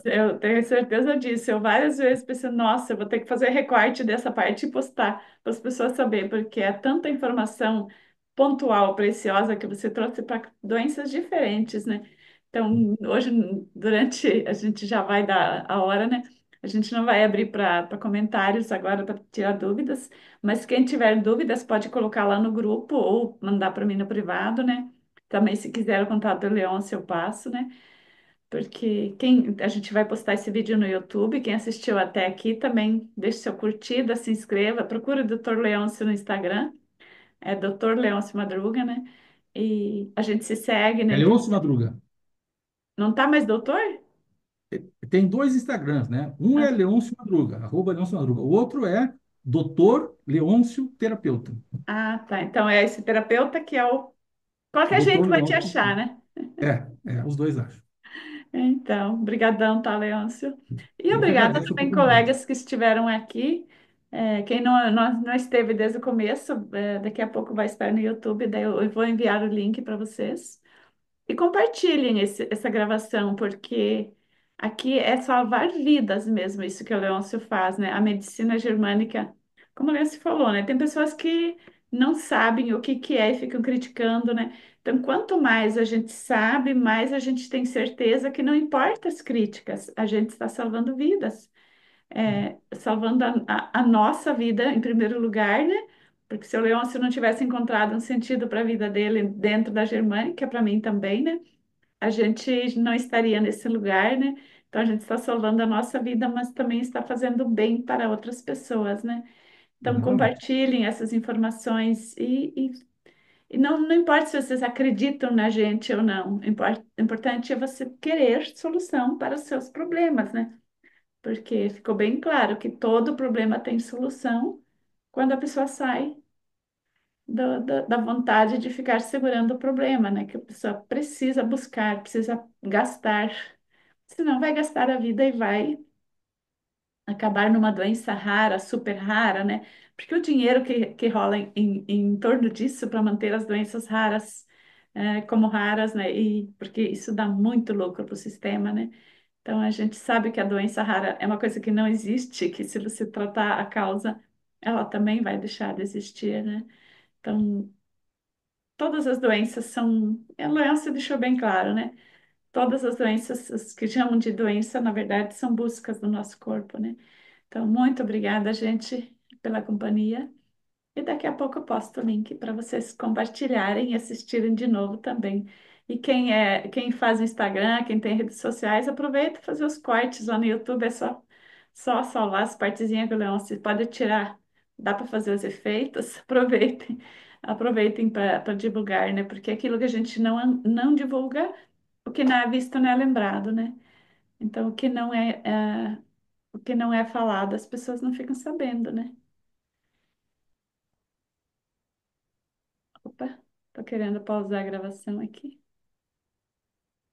Eu tenho certeza disso. Eu várias vezes pensei, nossa, eu vou ter que fazer recorte dessa parte e postar para as pessoas saberem, porque é tanta informação pontual, preciosa que você trouxe para doenças diferentes, né? Então, hoje, durante, a gente já vai dar a hora, né? A gente não vai abrir para comentários agora para tirar dúvidas, mas quem tiver dúvidas pode colocar lá no grupo ou mandar para mim no privado, né? Também, se quiser o contato do Leôncio, eu passo, né? Porque a gente vai postar esse vídeo no YouTube. Quem assistiu até aqui também deixe seu curtida, se inscreva, procure o Dr. Leôncio no Instagram, é Dr. Leôncio Madruga, né? E a gente se segue, É né? Leôncio Madruga. Não tá mais doutor? Tem dois Instagrams, né? Um é Ah, Leôncio Madruga, arroba Leôncio Madruga. O outro é Doutor Leôncio Terapeuta. tá. Então é esse terapeuta que é o. Qualquer Doutor jeito vai te Leôncio. achar, né? Os dois acho. Então, brigadão, tá, Leôncio? E Eu que obrigada agradeço a também, oportunidade. colegas que estiveram aqui. Quem não esteve desde o começo, daqui a pouco vai estar no YouTube, daí eu vou enviar o link para vocês. E compartilhem essa gravação, porque aqui é salvar vidas mesmo, isso que o Leôncio faz, né? A medicina germânica, como o Leôncio falou, né? Tem pessoas que não sabem o que que é e ficam criticando, né? Então, quanto mais a gente sabe, mais a gente tem certeza que não importa as críticas, a gente está salvando vidas, salvando a nossa vida em primeiro lugar, né? Porque se o Leôncio não tivesse encontrado um sentido para a vida dele dentro da germânica, para mim também, né? A gente não estaria nesse lugar, né? Então a gente está salvando a nossa vida, mas também está fazendo bem para outras pessoas, né? Então Exatamente. compartilhem essas informações e não importa se vocês acreditam na gente ou não, o importante é você querer solução para os seus problemas, né? Porque ficou bem claro que todo problema tem solução quando a pessoa sai da vontade de ficar segurando o problema, né? Que a pessoa precisa buscar, precisa gastar. Senão vai gastar a vida e vai acabar numa doença rara, super rara, né? Porque o dinheiro que rola em torno disso para manter as doenças raras como raras, né? E porque isso dá muito lucro para o sistema, né? Então a gente sabe que a doença rara é uma coisa que não existe, que se você tratar a causa, ela também vai deixar de existir, né? Então todas as doenças são, a doença deixou bem claro, né? Todas as doenças, as que chamam de doença, na verdade, são buscas do nosso corpo, né? Então, muito obrigada, gente, pela companhia. E daqui a pouco eu posto o link para vocês compartilharem e assistirem de novo também. E quem faz Instagram, quem tem redes sociais, aproveita para fazer os cortes lá no YouTube, é só salvar as partezinhas que o Leão se pode tirar, dá para fazer os efeitos, aproveitem para divulgar, né? Porque aquilo que a gente não divulga, o que não é visto não é lembrado, né? Então, o que não é falado, as pessoas não ficam sabendo, né? Opa, tô querendo pausar a gravação aqui.